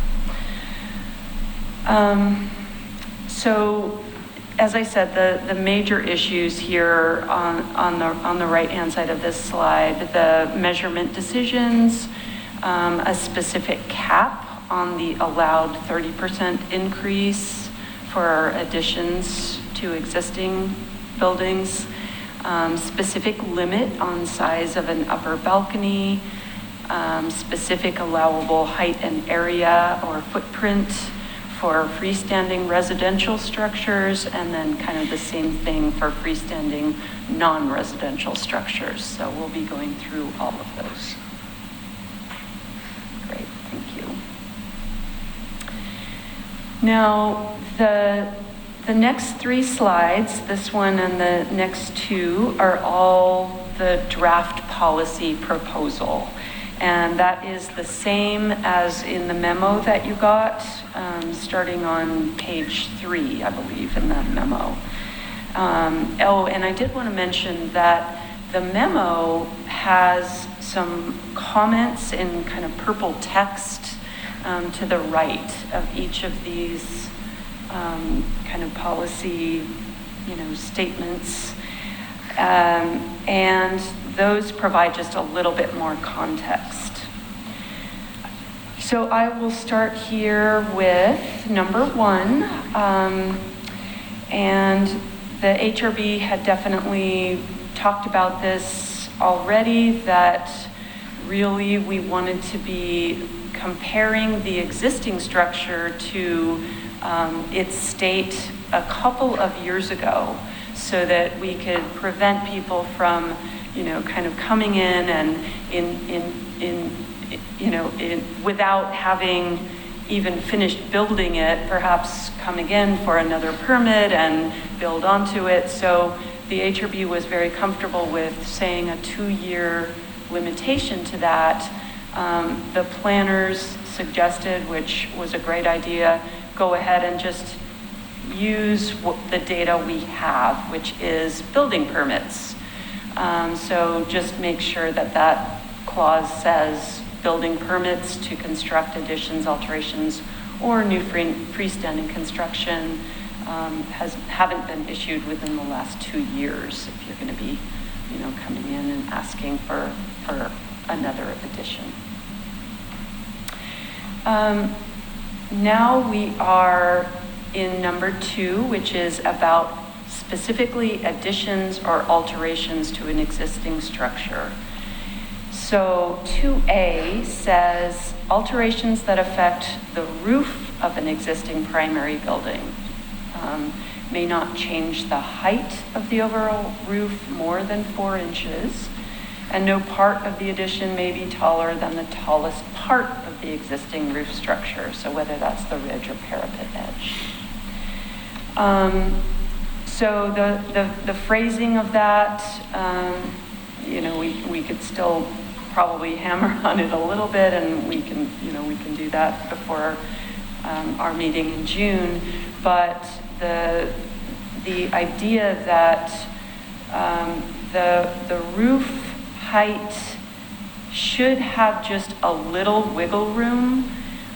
So, as I said, the major issues here on the right-hand side of this slide, the measurement decisions, a specific cap on the allowed 30% increase for additions to existing buildings, specific limit on size of an upper balcony, specific allowable height and area or footprint for freestanding residential structures, and then kind of the same thing for freestanding non-residential structures. So we'll be going through all of those. Great, thank you. Now, the next 3 slides, this one and the next 2, are all the draft policy proposal. And that is the same as in the memo that you got, starting on page 3, I believe, in that memo. And I did want to mention that the memo has some comments in kind of purple text to the right of each of these kind of policy, statements. And those provide just a little bit more context. So I will start here with number 1. And the HRB had definitely talked about this already, that really we wanted to be comparing the existing structure to its state a couple of years ago, so that we could prevent people from, kind of coming in and without having even finished building it, perhaps come again for another permit and build onto it. So the HRB was very comfortable with saying a 2-year limitation to that. The planners suggested, which was a great idea, go ahead and just use the data we have, which is building permits. So just make sure that clause says building permits to construct additions, alterations, or new freestanding construction haven't been issued within the last 2 years if you're going to be, coming in and asking for another addition. Now we are in number 2, which is about specifically additions or alterations to an existing structure. So 2A says alterations that affect the roof of an existing primary building may not change the height of the overall roof more than 4 inches, and no part of the addition may be taller than the tallest part of the existing roof structure, so whether that's the ridge or parapet edge. So the phrasing of that, we could still probably hammer on it a little bit, and we can do that before our meeting in June. But the idea that the roof height should have just a little wiggle room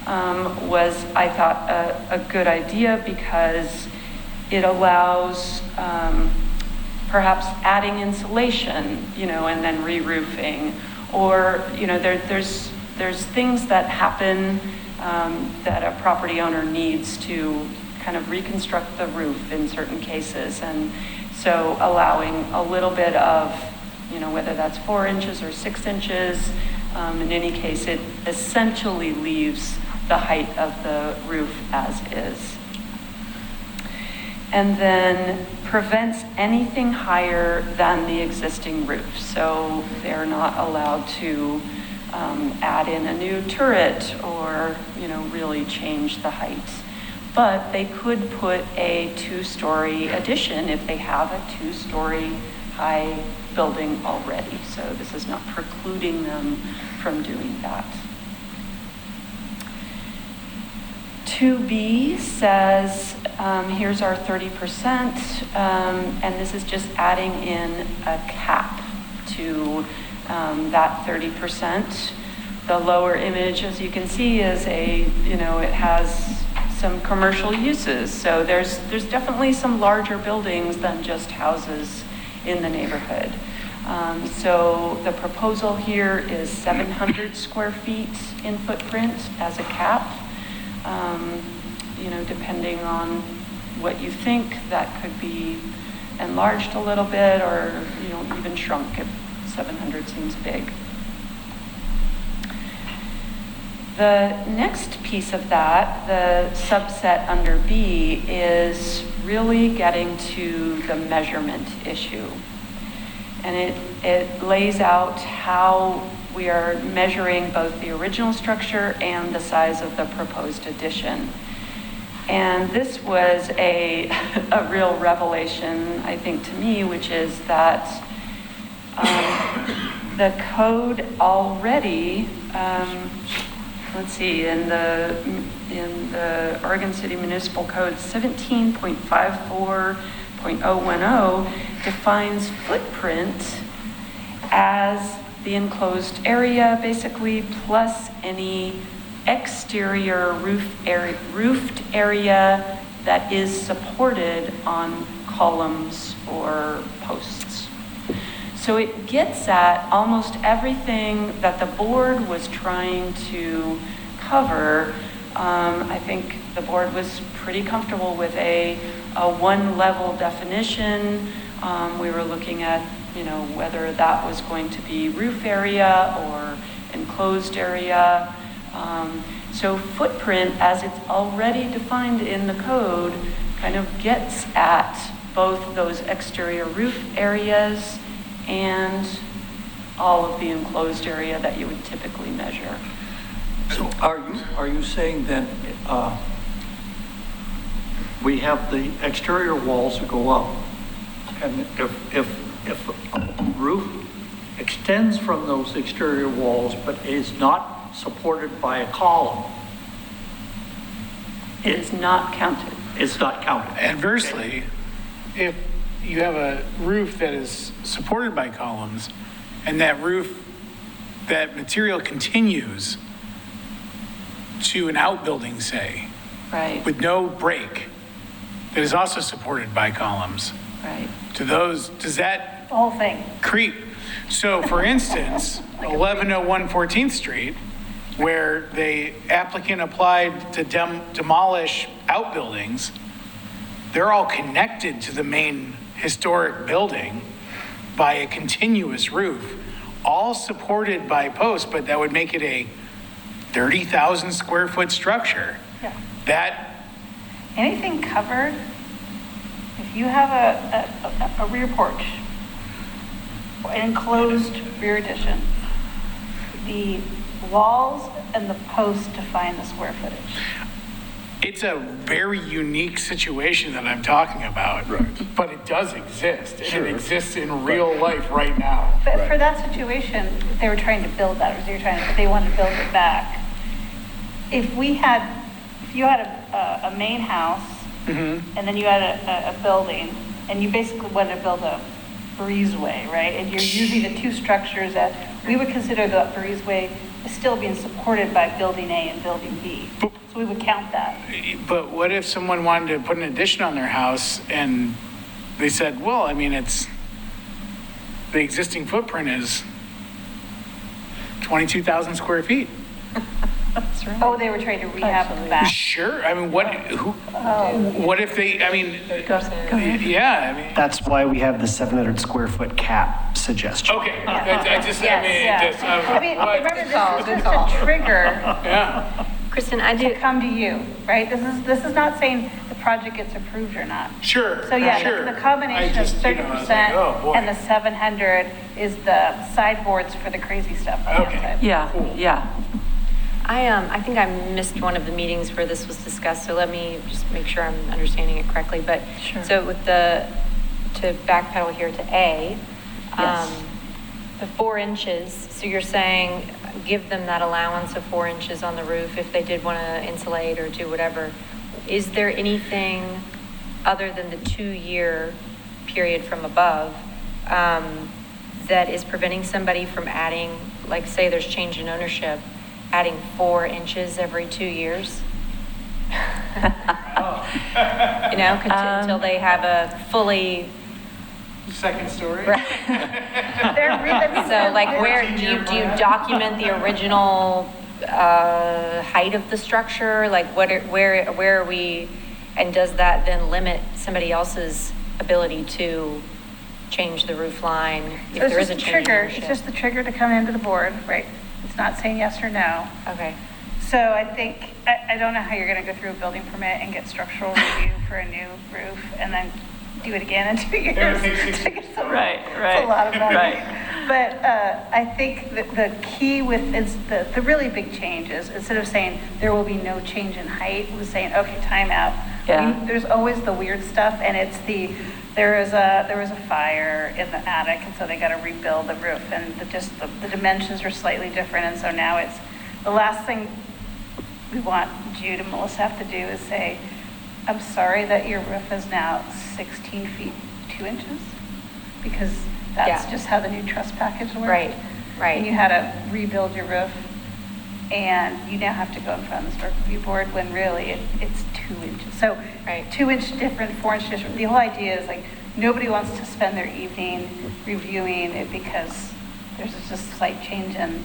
was, I thought, a good idea, because it allows perhaps adding insulation, and then re-roofing, or there's things that happen that a property owner needs to kind of reconstruct the roof in certain cases, and so allowing a little bit of, whether that's 4 inches or 6 inches, in any case, it essentially leaves the height of the roof as is. And then prevents anything higher than the existing roof. So they're not allowed to add in a new turret or, really change the height. but they could put a 2-story addition if they have a 2-story high building already. So this is not precluding them from doing that. 2B says, here's our 30%, and this is just adding in a cap to that 30%. The lower image, as you can see, is it has some commercial uses. So there's definitely some larger buildings than just houses in the neighborhood. So the proposal here is 700 square feet in footprint as a cap. Depending on what you think, that could be enlarged a little bit or, even shrunk if 700 seems big. The next piece of that, the subset under B, is really getting to the measurement issue. And it lays out how we are measuring both the original structure and the size of the proposed addition. And this was a real revelation, I think, to me, which is that the code already, let's see, in the Oregon City Municipal Code 17.54.010 defines footprint as the enclosed area, basically, plus any exterior roofed area that is supported on columns or posts. So it gets at almost everything that the board was trying to cover. I think the board was pretty comfortable with a one-level definition. We were looking at, whether that was going to be roof area or enclosed area. So footprint, as it's already defined in the code, kind of gets at both those exterior roof areas and all of the enclosed area that you would typically measure. So are you saying that we have the exterior walls that go up, and if a roof extends from those exterior walls but is not supported by a column, It is not counted. it's not counted. Adversely, if you have a roof that is supported by columns and that material continues to an outbuilding, say, Right, with no break, that is also supported by columns, right. does that The whole thing. creep? So for instance, 1101 14th Street, where the applicant applied to demolish outbuildings, they're all connected to the main historic building by a continuous roof, all supported by posts, but that would make it a 30,000 square foot structure. Yeah. That, Anything covered, if you have a rear porch, an enclosed rear addition, the walls and the posts define the square footage. it's a very unique situation that I'm talking about. Right. But it does exist, and Sure. it exists in real life right now. But Right. for that situation, they were trying to build that, or they wanted to build it back. If you had a main house, and then you had a building, and you basically wanted to build a breezeway, right? And you're using the two structures that we would consider the breezeway is still being supported by building A and building B. So we would count that. But what if someone wanted to put an addition on their house and they said, well, I mean, the existing footprint is 22,000 square feet. That's right. Oh, they were trying to rehab the back. Sure, I mean, what if they, I mean, Go ahead. yeah, I mean, That's why we have the 700 square foot cap suggestion. okay, I Yes, yes. I mean, remember, this is just a trigger yeah. Kristen, I to do, come to you, right? This is not saying the project gets approved or not. Sure, So yeah, sure. the combination I of just, 30% oh, boy. and the 700 is the sideboards for the crazy stuff on the Okay. outside. Yeah, Cool. yeah. I think I missed one of the meetings where this was discussed, so let me just make sure I'm understanding it correctly. But, Sure. so with to backpedal here to A, Yes. the 4 inches, so you're saying give them that allowance of 4 inches on the roof if they did want to insulate or do whatever. Is there anything other than the 2-year period from above that is preventing somebody from adding, like say there's change in ownership, adding 4 inches every 2 years? You know, until they have a fully. Second story? So like where, do you document the original height of the structure? Like where are we, and does that then limit somebody else's ability to change the roof line if So there is it's a just change in trigger, ownership? it's just the trigger to come into the board, right? It's not saying yes or no. Okay. So I think, I don't know how you're gonna go through a building permit and get structural review for a new roof and then do it again in 2 years. It's a lot of money. Right. But I think that the key with, is the really big change is, instead of saying there will be no change in height, was saying, okay, time out. Yeah. There's always the weird stuff, and it's there was a fire in the attic, and so they got to rebuild the roof, and the dimensions are slightly different, and so now it's, the last thing we want Jude and Melissa have to do is say, I'm sorry that your roof is now 16 feet 2 inches, because that's Yeah. just how the new truss package works. Right, right. And you had to rebuild your roof, and you now have to go in front of the historic review board when really it's 2 inches. So Right. 2 inch different, 4 inch different. The whole idea is like, nobody wants to spend their evening reviewing it because there's just a slight change in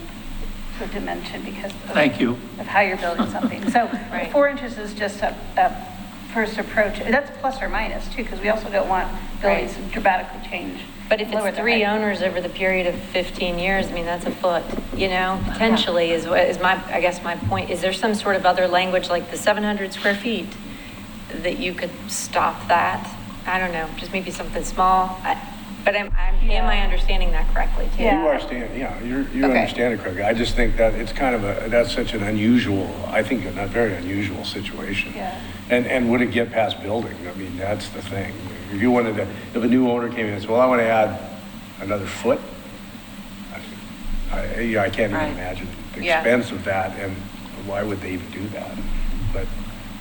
the dimension because Thank you. of how you're building something. So Right. 4 inches is just a first approach. That's plus or minus too, because we also don't want buildings Right. to dramatically change. But if lower it's the 3 height. owners over the period of 15 years, I mean, that's a foot, you know, potentially is my, I guess my point. Is there some sort of other language like the 700 square feet that you could stop that? I don't know, just maybe something small. But am I understanding that correctly too? Yeah. You understand, yeah, you Okay. understand it correctly. I just think that it's kind of that's such an unusual, I think a very unusual situation. Yeah. And would it get past building? I mean, that's the thing. If you wanted to, if a new owner came in and said, well, I want to add another foot, I can't even Right. imagine the Yeah. expense of that, and why would they even do that?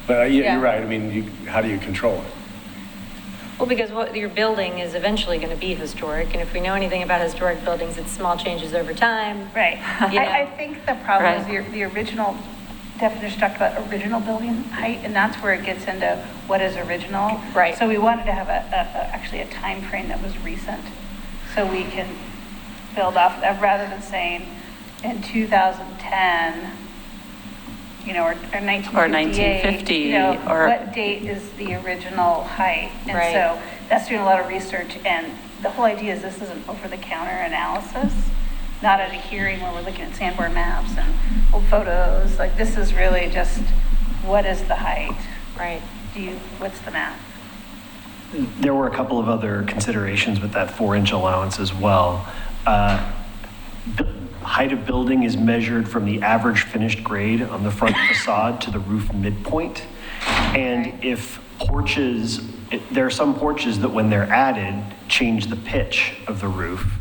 But Yeah. you're right, I mean, how do you control it? Well, because what you're building is eventually going to be historic, and if we know anything about historic buildings, it's small changes over time. Right. You know? I think the problem is Right. the original definition talked about original building height, and that's where it gets into what is original. Right. So we wanted to have actually a time frame that was recent, so we can build off that rather than saying in 2010, you know, or 1958. Or 1950, you know, or- what date is the original height? And Right. so that's doing a lot of research, and the whole idea is this is an over-the-counter analysis, not at a hearing where we're looking at Sanborn maps and old photos. Like, this is really just, what is the height? Right. What's the math? There were a couple of other considerations with that 4-inch allowance as well. Height of building is measured from the average finished grade on the front facade to the roof midpoint. And if porches, there are some porches that when they're added, change the pitch of the roof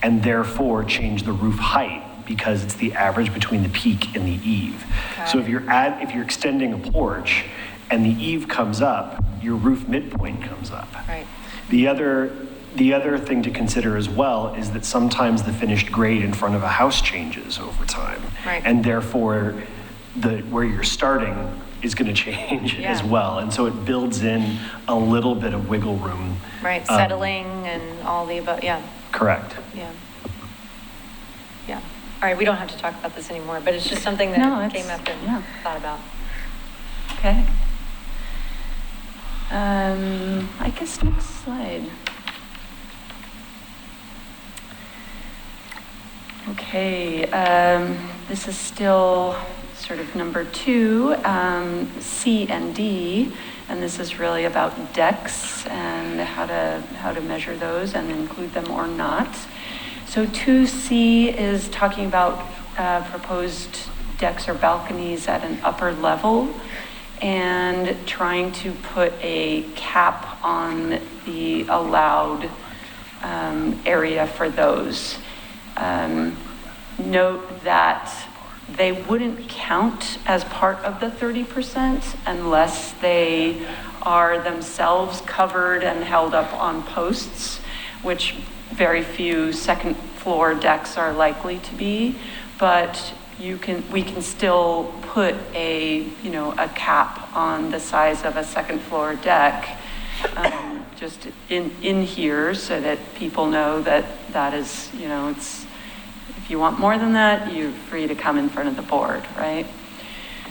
and therefore change the roof height because it's the average between the peak and the eave. So if you're extending a porch and the eave comes up, your roof midpoint comes up. Right. The other thing to consider as well is that sometimes the finished grade in front of a house changes over time. Right. And therefore, where you're starting is going to change as Yeah. well. And so it builds in a little bit of wiggle room. Right, settling and all the above, yeah, Correct. yeah. Yeah. All right, we don't have to talk about this anymore, but it's just something No, that it's- came up and yeah. thought about. Okay. I guess next slide. Okay, this is still sort of number 2, C and D, and this is really about decks and how to measure those and include them or not. So 2C is talking about proposed decks or balconies at an upper level, and trying to put a cap on the allowed area for those. Note that they wouldn't count as part of the 30% unless they are themselves covered and held up on posts, which very few second floor decks are likely to be. But we can still put a cap on the size of a second floor deck, just in here, so that people know that that is, it's, if you want more than that, you're free to come in front of the board, right?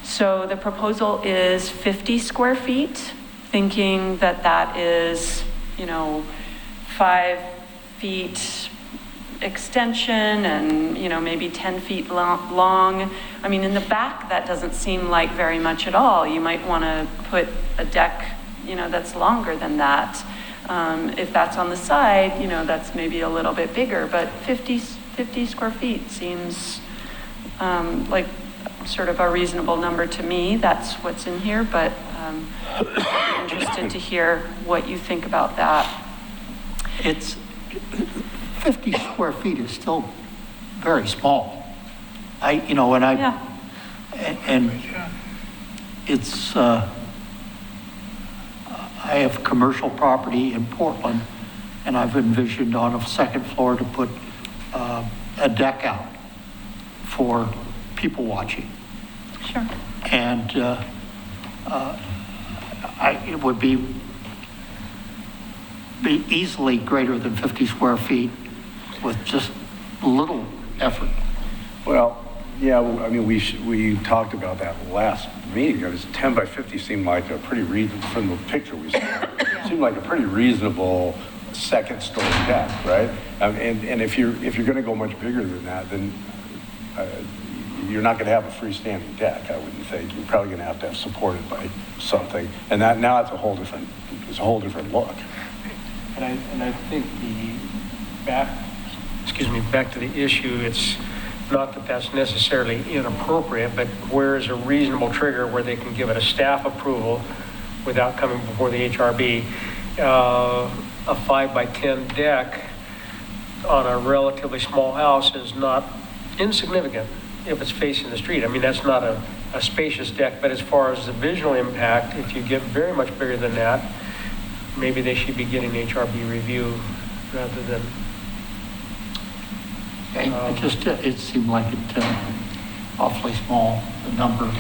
So the proposal is 50 square feet, thinking that that is, 5 feet extension and, maybe 10 feet long. I mean, in the back, that doesn't seem like very much at all. You might want to put a deck, that's longer than that. If that's on the side, that's maybe a little bit bigger, but 50 square feet seems like sort of a reasonable number to me. That's what's in here, but I'm interested to hear what you think about that. It's 50 square feet is still very small. Yeah. And it's, I have commercial property in Portland, and I've envisioned on a second floor to put a deck out for people watching. Sure. And it would be easily greater than 50 square feet with just little effort. Well, yeah, I mean, we talked about that last meeting. It was 10 by 50 seemed like a pretty reasonable, from the picture we saw, seemed like a pretty reasonable second story deck, right? And if you're going to go much bigger than that, then you're not going to have a freestanding deck, I wouldn't think. You're probably going to have supported by something. And that now it's a whole different look. And I think back to the issue, it's not that that's necessarily inappropriate, but where is a reasonable trigger where they can give it a staff approval without coming before the HRB? A 5 by 10 deck on a relatively small house is not insignificant if it's facing the street. I mean, that's not a spacious deck, but as far as the visual impact, if you get very much bigger than that, maybe they should be getting HRB review rather than. It seemed like it awfully small, the number.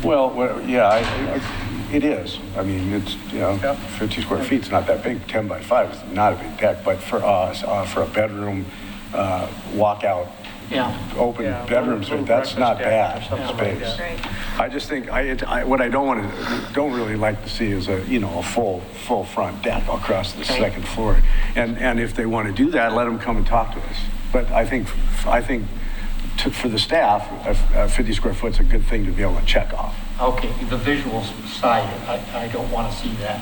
Well, yeah, it is. I mean, it's, 50 square feet is not that big. 10 by 5 is not a big deck, but for us, for a bedroom walkout, open bedrooms, that's not bad space. Right. I just think what I don't really like to see is a full front deck across the second floor. And if they want to do that, let them come and talk to us. But I think for the staff, 50 square foot is a good thing to be able to check off. Okay, the visual side, I don't want to see that,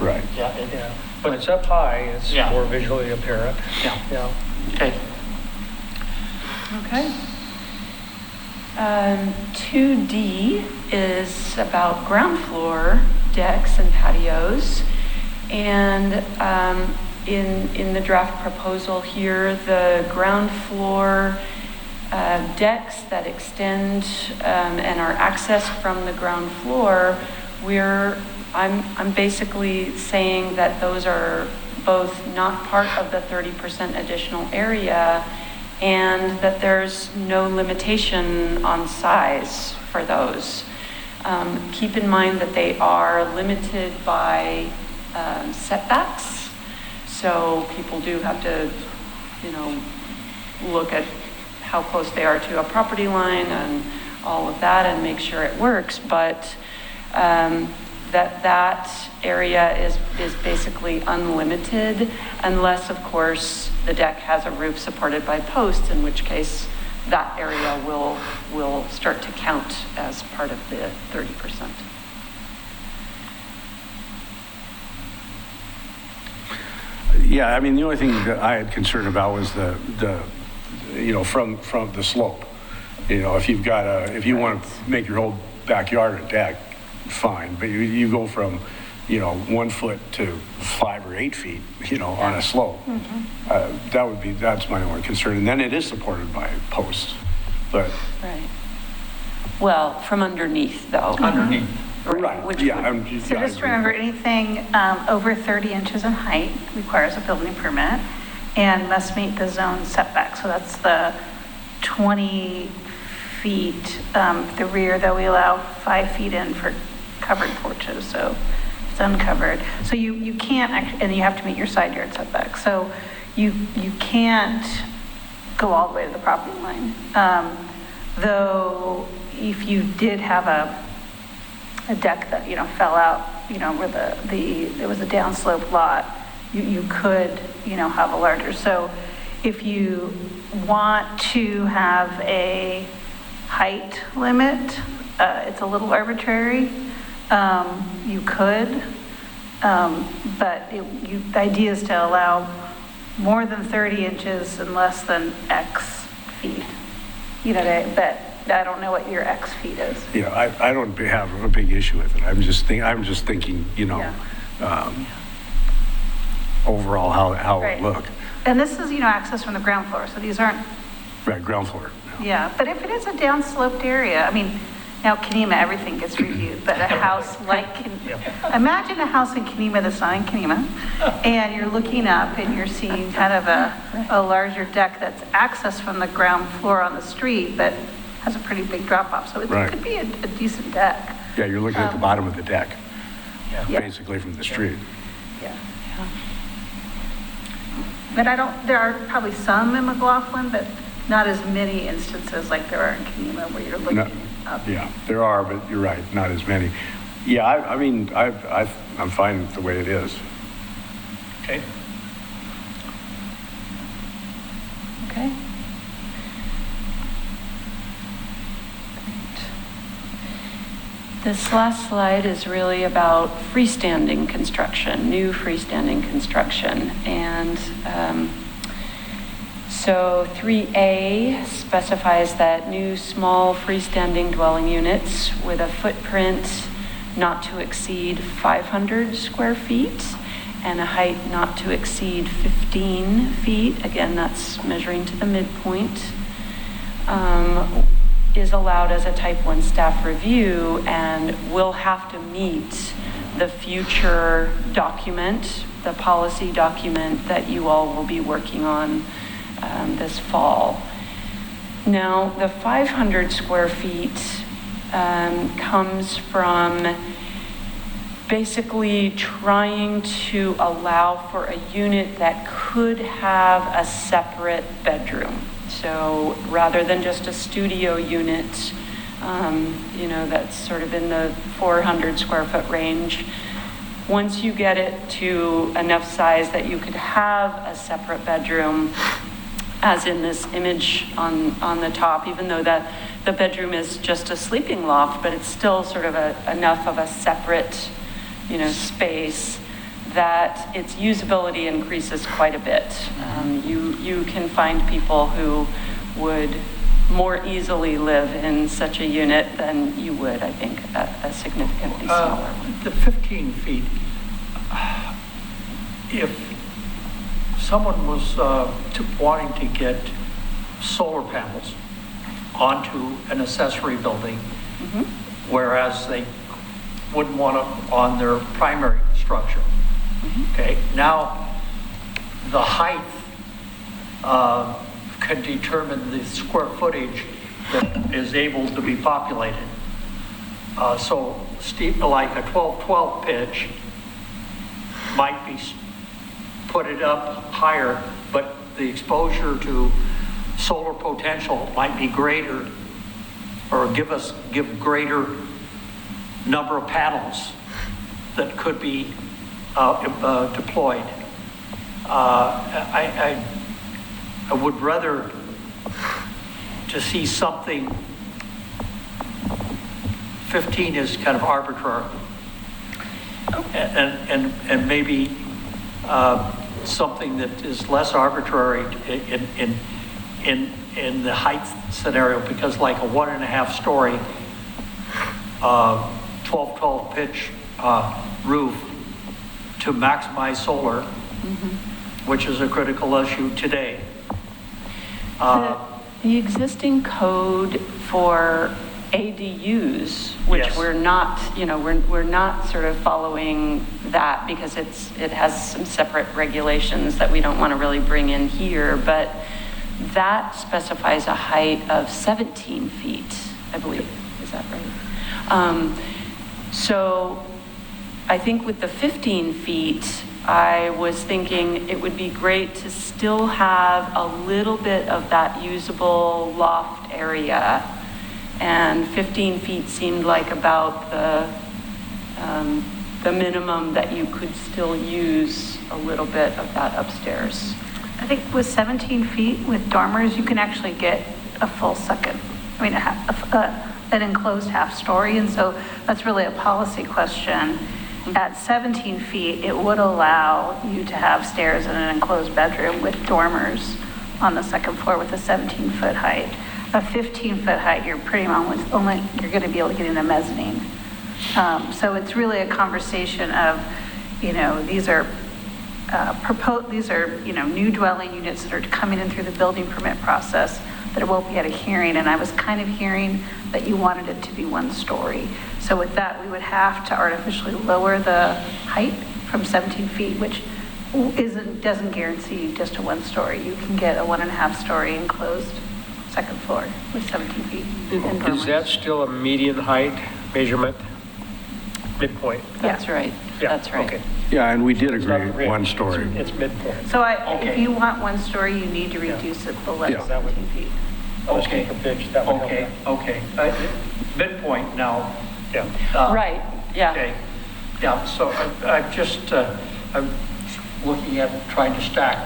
Right. Yeah. When it's up high, it's more visually apparent. Yeah. Okay. Okay. 2D is about ground floor decks and patios. And in the draft proposal here, the ground floor decks that extend and are accessed from the ground floor, I'm basically saying that those are both not part of the 30% additional area, and that there's no limitation on size for those. Keep in mind that they are limited by setbacks, so people do have to, look at how close they are to a property line and all of that and make sure it works, but that area is basically unlimited unless, of course, the deck has a roof supported by posts, in which case that area will start to count as part of the 30%. Yeah, I mean, the only thing that I had concern about was the from the slope. You know, if you've got if you want to make your whole backyard a deck, fine, but you go from, you know, 1 foot to 5 or 8 feet, you know, on a slope. That's my only concern. And then it is supported by posts, but. Right. Well, from underneath, though. Underneath. Right, Which yeah. would- So just remember, anything over 30 inches in height requires a building permit and must meet the zone setback. So that's the 20 feet. The rear, though, we allow 5 feet in for covered porches, so it's uncovered. So you can't, and you have to meet your side yard setback. So you can't go all the way to the property line. Though if you did have a deck that, you know, fell out, you know, where there was a downslope lot, you could, you know, have a larger. So if you want to have a height limit, it's a little arbitrary. You could, but the idea is to allow more than 30 inches and less than X feet. You know, but I don't know what your X feet is. Yeah, I don't have a big issue with it. I'm just thinking, you know, overall how it Right. would look. And this is, you know, access from the ground floor, so these aren't, Right, ground floor. yeah. But if it is a downsloped area, I mean, now Kenema, everything gets reviewed, but a house like, imagine a house in Kenema that's not in Kenema, and you're looking up and you're seeing kind of a larger deck that's accessed from the ground floor on the street, but has a pretty big drop off. So it Right. could be a decent deck. Yeah, you're looking at the bottom of the deck, Yeah. basically from the street. Yeah. But there are probably some in McLaughlin, but not as many instances like there are in Kenema where you're looking No, up. yeah, there are, but you're right, not as many. Yeah, I mean, I'm fine with the way it is. Okay. Okay. This last slide is really about freestanding construction, new freestanding construction. And so 3A specifies that new small freestanding dwelling units with a footprint not to exceed 500 square feet and a height not to exceed 15 feet, again, that's measuring to the midpoint, is allowed as a type 1 staff review and will have to meet the future document, the policy document that you all will be working on this fall. Now, the 500 square feet comes from basically trying to allow for a unit that could have a separate bedroom. So rather than just a studio unit, you know, that's sort of in the 400 square foot range, once you get it to enough size that you could have a separate bedroom, as in this image on the top, even though the bedroom is just a sleeping loft, but it's still sort of enough of a separate, you know, space that its usability increases quite a bit. You can find people who would more easily live in such a unit than you would, I think, a significantly smaller one. The 15 feet, if someone was wanting to get solar panels onto an accessory building, whereas they wouldn't want it on their primary structure. Okay, now the height can determine the square footage that is able to be populated. So like a 12-12 pitch might be put it up higher, but the exposure to solar potential might be greater, or give greater number of panels that could be deployed. I would rather to see something. 15 is kind of arbitrary, and maybe something that is less arbitrary in the height scenario, because like a 1.5 story, 12 pitch roof to maximize solar, which is a critical issue today. The existing code for ADUs, which Yes. we're not, we're not sort of following that because it has some separate regulations that we don't want to really bring in here, but that specifies a height of 17 feet, I believe. Is that right? So I think with the 15 feet, I was thinking it would be great to still have a little bit of that usable loft area. And 15 feet seemed like about the minimum that you could still use a little bit of that upstairs. I think with 17 feet with dormers, you can actually get a full second, an enclosed half story. And so that's really a policy question. At 17 feet, it would allow you to have stairs in an enclosed bedroom with dormers on the second floor with a 17-foot height. A 15-foot height, you're pretty much you're going to be able to get in a mezzanine. So it's really a conversation of, these are new dwelling units that are coming in through the building permit process that won't be at a hearing. And I was kind of hearing that you wanted it to be 1 story. So with that, we would have to artificially lower the height from 17 feet, which doesn't guarantee just a 1 story. You can get a 1.5 story enclosed second floor with 17 feet. Is that still a median height measurement? Midpoint? That's right. Yeah, That's right. okay. Yeah, and we did It's not agree ridge, 1 story. It's midpoint. So if you want 1 story, you need to reduce it below Yeah. 17 feet. Okay, For pitch, that would help. okay. Midpoint now. Yeah. Right, yeah. Okay, yeah, so I'm looking at trying to stack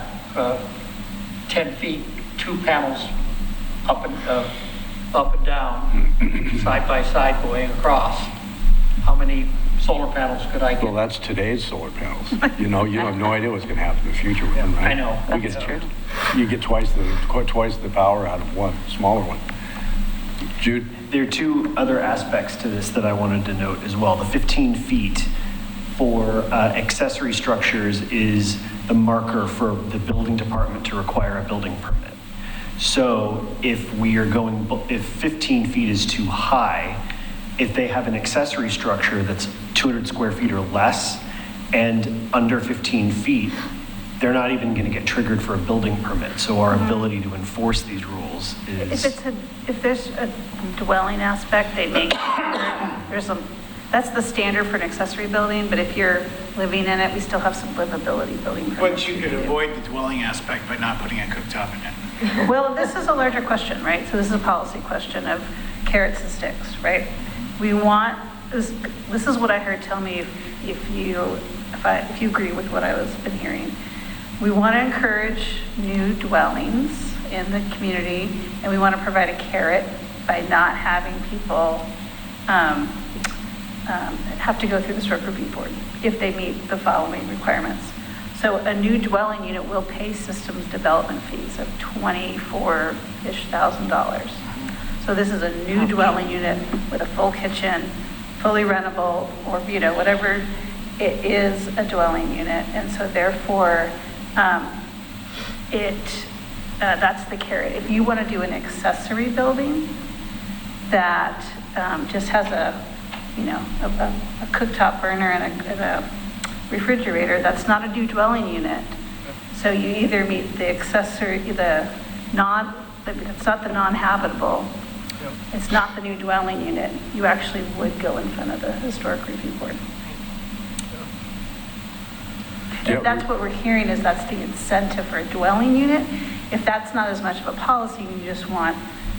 10 feet, 2 panels up and down, side by side going across. How many solar panels could I get? Well, that's today's solar panels. You have no idea what's going to happen in the future with them, right? I know. You That's get- true. You get twice the power out of one smaller one. Jude? There are 2 other aspects to this that I wanted to note as well. The 15 feet for accessory structures is the marker for the building department to require a building permit. So if 15 feet is too high, if they have an accessory structure that's 200 square feet or less and under 15 feet, they're not even going to get triggered for a building permit. So our ability to enforce these rules is... If there's a dwelling aspect, they make, that's the standard for an accessory building, but if you're living in it, we still have some livability building permits. But you could avoid the dwelling aspect by not putting a cooktop in it. Well, this is a larger question, right? So this is a policy question of carrots and sticks, right? We want, this is what I heard, tell me if you agree with what I was been hearing. We want to encourage new dwellings in the community, and we want to provide a carrot by not having people have to go through the historic review board if they meet the following requirements. So a new dwelling unit will pay systems development fees of $24,000-ish. So this is a new dwelling unit with a full kitchen, fully rentable, or whatever it is, a dwelling unit. And so therefore, that's the carrot. If you want to do an accessory building that just has a cooktop burner and a refrigerator, that's not a new dwelling unit. So you either meet the accessory, it's not the non-habitable, it's not the new dwelling unit, you actually would go in front of the historic review board. If that's what we're hearing, is that's the incentive for a dwelling unit. If that's not as much of a policy, and you just want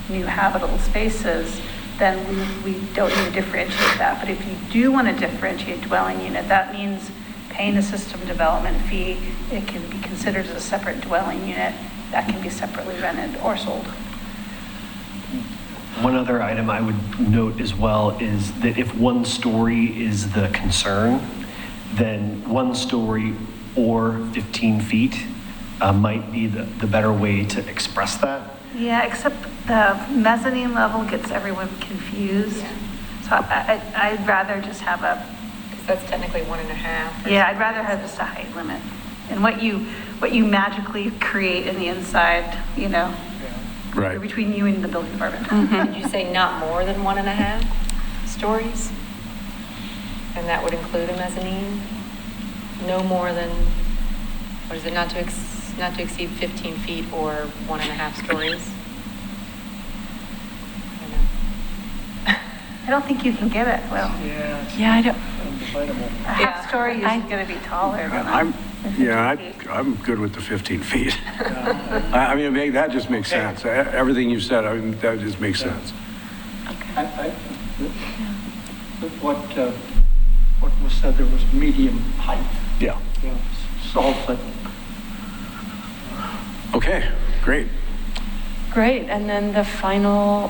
new habitable spaces, then we don't need to differentiate that. But if you do want to differentiate dwelling unit, that means paying a system development fee. It can be considered as a separate dwelling unit that can be separately rented or sold. One other item I would note as well is that if 1 story is the concern, then 1 story or 15 feet might be the better way to express that. Yeah, except the mezzanine level gets everyone confused. So I'd rather just have a, Because that's technically 1.5. yeah, I'd rather have just a height limit. And what you magically create in the inside, you know, Right. between you and the building department. Did you say not more than 1.5 stories? And that would include a mezzanine? No more than, what is it, not to exceed 15 feet or 1.5 stories? I don't know. I don't think you can get it, well, Yeah, I don't, a half story is going to be taller than I'm, yeah, 15 feet. I'm good with the 15 feet. I mean, that just makes sense. Everything you said, I mean, that just makes sense. What was said, there was medium height. Yeah. Solves it. Okay, great. great. And then the final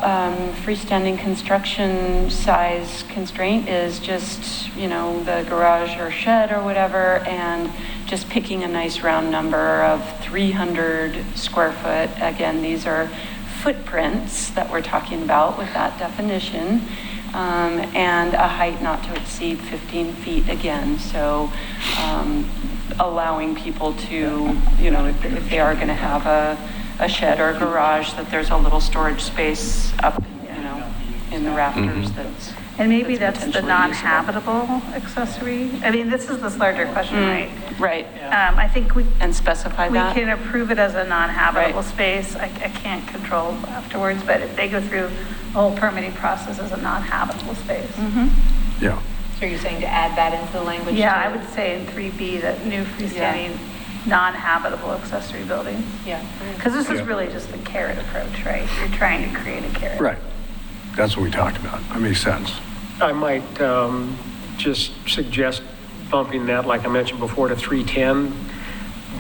freestanding construction size constraint is just, you know, the garage or shed or whatever, and just picking a nice round number of 300 square foot. Again, these are footprints that we're talking about with that definition. And a height not to exceed 15 feet again. So allowing people to, you know, if they are going to have a shed or a garage, that there's a little storage space up, you know, in the rafters that's. And maybe that's the potentially non-habitable accessory. I mean, this is this larger question, right? Right. I think And specify we that. can approve it as a non-habitable Right. space. I can't control afterwards, but if they go through the whole permitting process as a non-habitable space. Yeah. So you're saying to add that into the language? Yeah, too? I would say in 3B, that new freestanding non-habitable accessory building. Yeah. Because this is Yeah. really just the carrot approach, right? You're trying to create a carrot. Right. That's what we talked about. That makes sense. I might just suggest bumping that, like I mentioned before, to 310,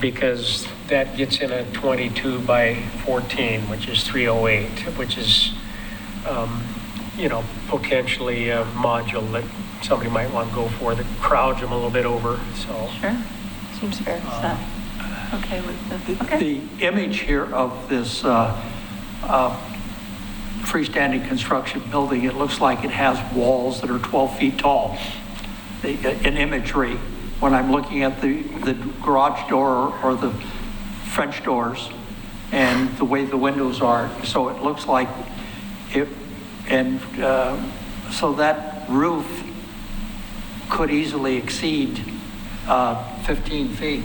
because that gets in a 22 by 14, which is 308, which is, you know, potentially a module that somebody might want to go for that crowds them a little bit over, so. Sure. Seems fair. Is that okay with the? The image here of this freestanding construction building, it looks like it has walls that are 12 feet tall. In imagery, when I'm looking at the garage door or the French doors and the way the windows are, so it looks like it, and so that roof could easily exceed 15 feet.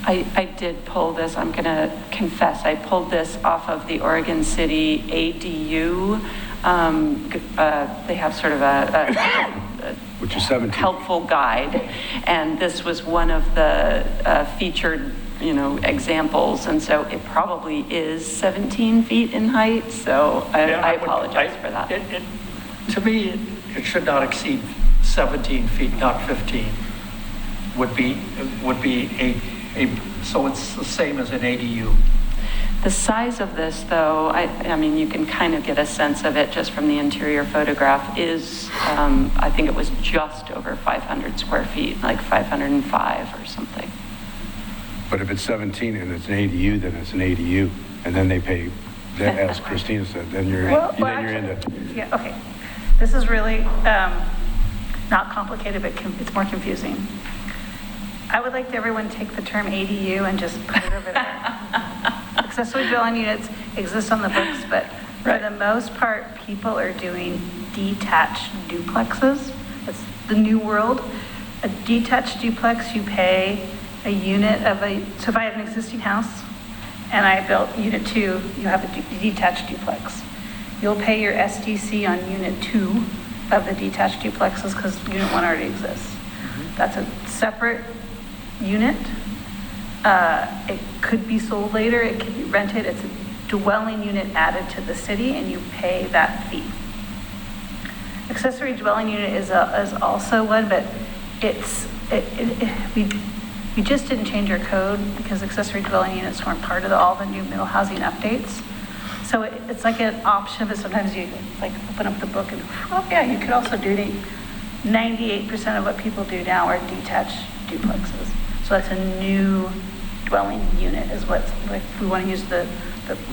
I did pull this, I'm going to confess, I pulled this off of the Oregon City ADU. They have sort of a Which is 17. helpful guide, and this was one of the featured, you know, examples, and so it probably is 17 feet in height, so I apologize for that. To me, it should not exceed 17 feet, not 15, would be so it's the same as an ADU. The size of this, though, I mean, you can kind of get a sense of it just from the interior photograph, is, I think it was just over 500 square feet, like 505 or something. But if it's 17 and it's an ADU, then it's an ADU. And then they pay, as Christina said, then you're into. Yeah, okay. This is really not complicated, but it's more confusing. I would like everyone to take the term ADU and just put it over there. Accessory dwelling units exist on the books, but for the most part, people are doing detached duplexes. It's the new world. A detached duplex, you pay a unit of so if I have an existing house and I built unit 2, you have a detached duplex. You'll pay your SDC on unit 2 of the detached duplexes because unit 1 already exists. That's a separate unit. It could be sold later, it could be rented. It's a dwelling unit added to the city and you pay that fee. Accessory dwelling unit is also one, but we just didn't change our code because accessory dwelling units weren't part of all the new middle housing updates. So it's like an option, but sometimes you like open up the book and, oh yeah, you could also do 98% of what people do now are detached duplexes. So that's a new dwelling unit is what, like, if we want to use the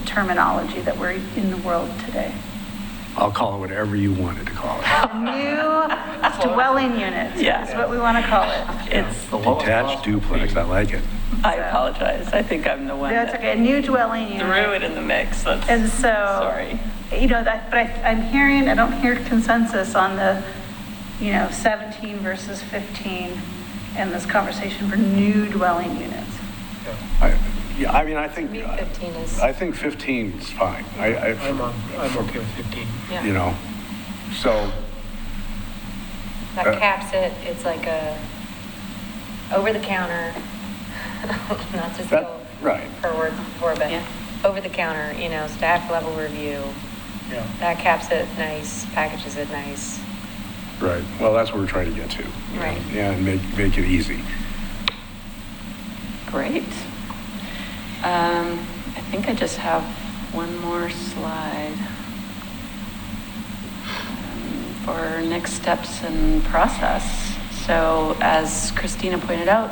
terminology that we're in the world today. I'll call it whatever you wanted to call it. New dwelling unit Yeah. is what we want to call it. It's, Detached duplex, I like it. I apologize. I think I'm the one That's that okay, a new dwelling unit. threw it in the mix. That's, And so, sorry. you know, that, but I'm hearing, I don't hear consensus on the, 17 versus 15 in this conversation for new dwelling units. Yeah, I mean, I think, 15 is, I think 15 is fine. I'm okay with 15. yeah. You know, so, That caps it, it's like a over the counter, not just that, go right. per word before, but Yeah. over the counter, staff level review. Yeah. That caps it nice, packages it nice. Right, well, that's what we're trying to get to. Right. Yeah, and make it easy. Great. I think I just have one more slide for next steps and process. So as Christina pointed out,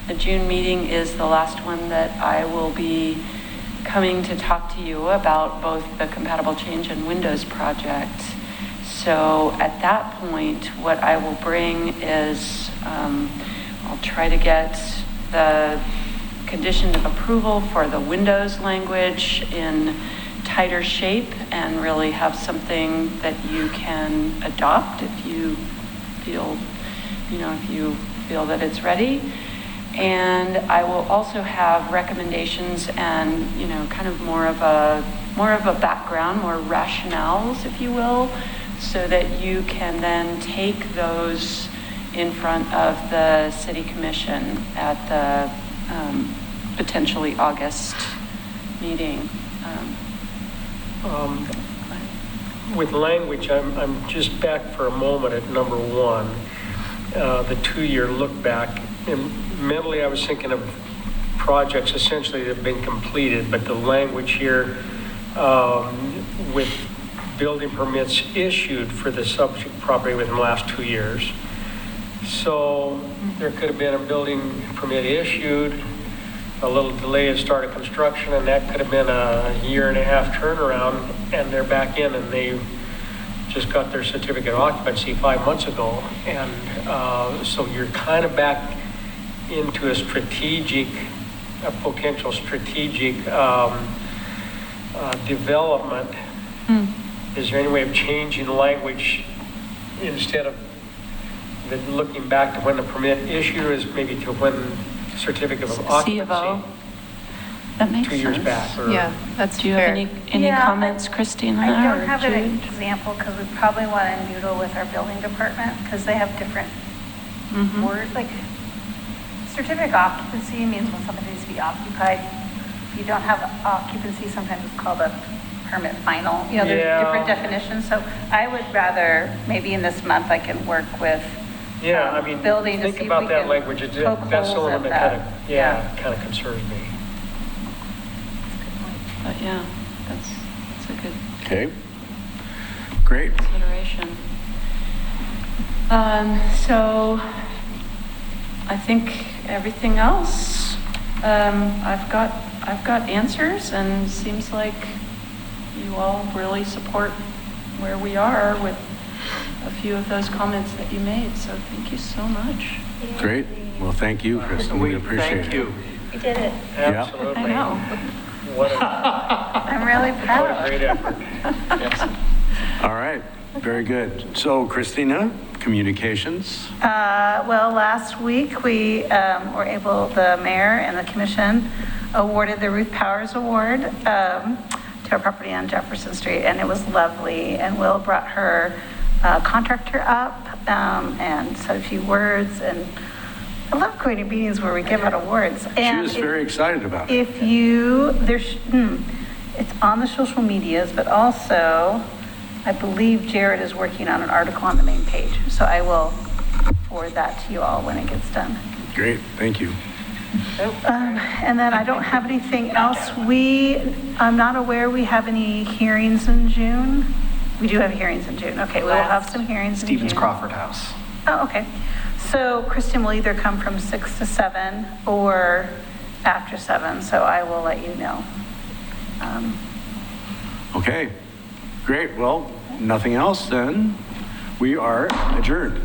the June meeting is the last one that I will be coming to talk to you about both the compatible change and Windows project. So at that point, what I will bring is I'll try to get the condition of approval for the Windows language in tighter shape and really have something that you can adopt if you feel, that it's ready. And I will also have recommendations and, kind of more of a background, more rationales, if you will, so that you can then take those in front of the City Commission at the potentially August meeting. With language, I'm just back for a moment at number 1, the 2-year look back. And mentally, I was thinking of projects essentially that have been completed, but the language here with building permits issued for the subject property within the last 2 years. So there could have been a building permit issued, a little delay in start of construction, and that could have been a 1.5-year turnaround, and they're back in and they just got their certificate of occupancy 5 months ago. And so you're kind of back into a potential strategic development. Is there any way of changing language instead of looking back to when the permit issue is maybe to when certificate of occupancy? C of O. That makes 2 years sense. back. Or, Yeah, that's Do you have any Yeah, comments, Christina? I don't or have an Jude? example because we probably want to noodle with our building department because they have different words. Like certificate of occupancy means when something needs to be occupied. If you don't have occupancy, sometimes it's called a permit final. There's Yeah. different definitions. So I would rather, maybe in this month, I can work with yeah, I mean, building to think see if about we that can language. poke That's the holes one at that that. kind of concerns me. But yeah, that's a good Okay, great. consideration. So I think everything else, I've got answers, and seems like you all really support where we are with a few of those comments that you made. So thank you so much. Great. Well, thank you, Kristen. We appreciate it. We did it. Yeah. Absolutely. I know. What a I'm really proud. great effort. All right, very good. So Christina, communications? Well, last week, we the mayor and the commission awarded the Ruth Powers Award to our property on Jefferson Street, and it was lovely. And Will brought her contractor up and said a few words, and I love going to meetings where we give out awards. She was very excited about it. If it's on the social medias, but also, I believe Jared is working on an article on the main page. So I will forward that to you all when it gets done. Great, thank you. And then I don't have anything else. I'm not aware we have any hearings in June. We do have hearings in June. Okay, we'll have some hearings in June. Stevens Crawford House. Oh, okay. So Kristen will either come from 6 to 7 or after 7, so I will let you know. Okay, great. Well, nothing else then. We are adjourned.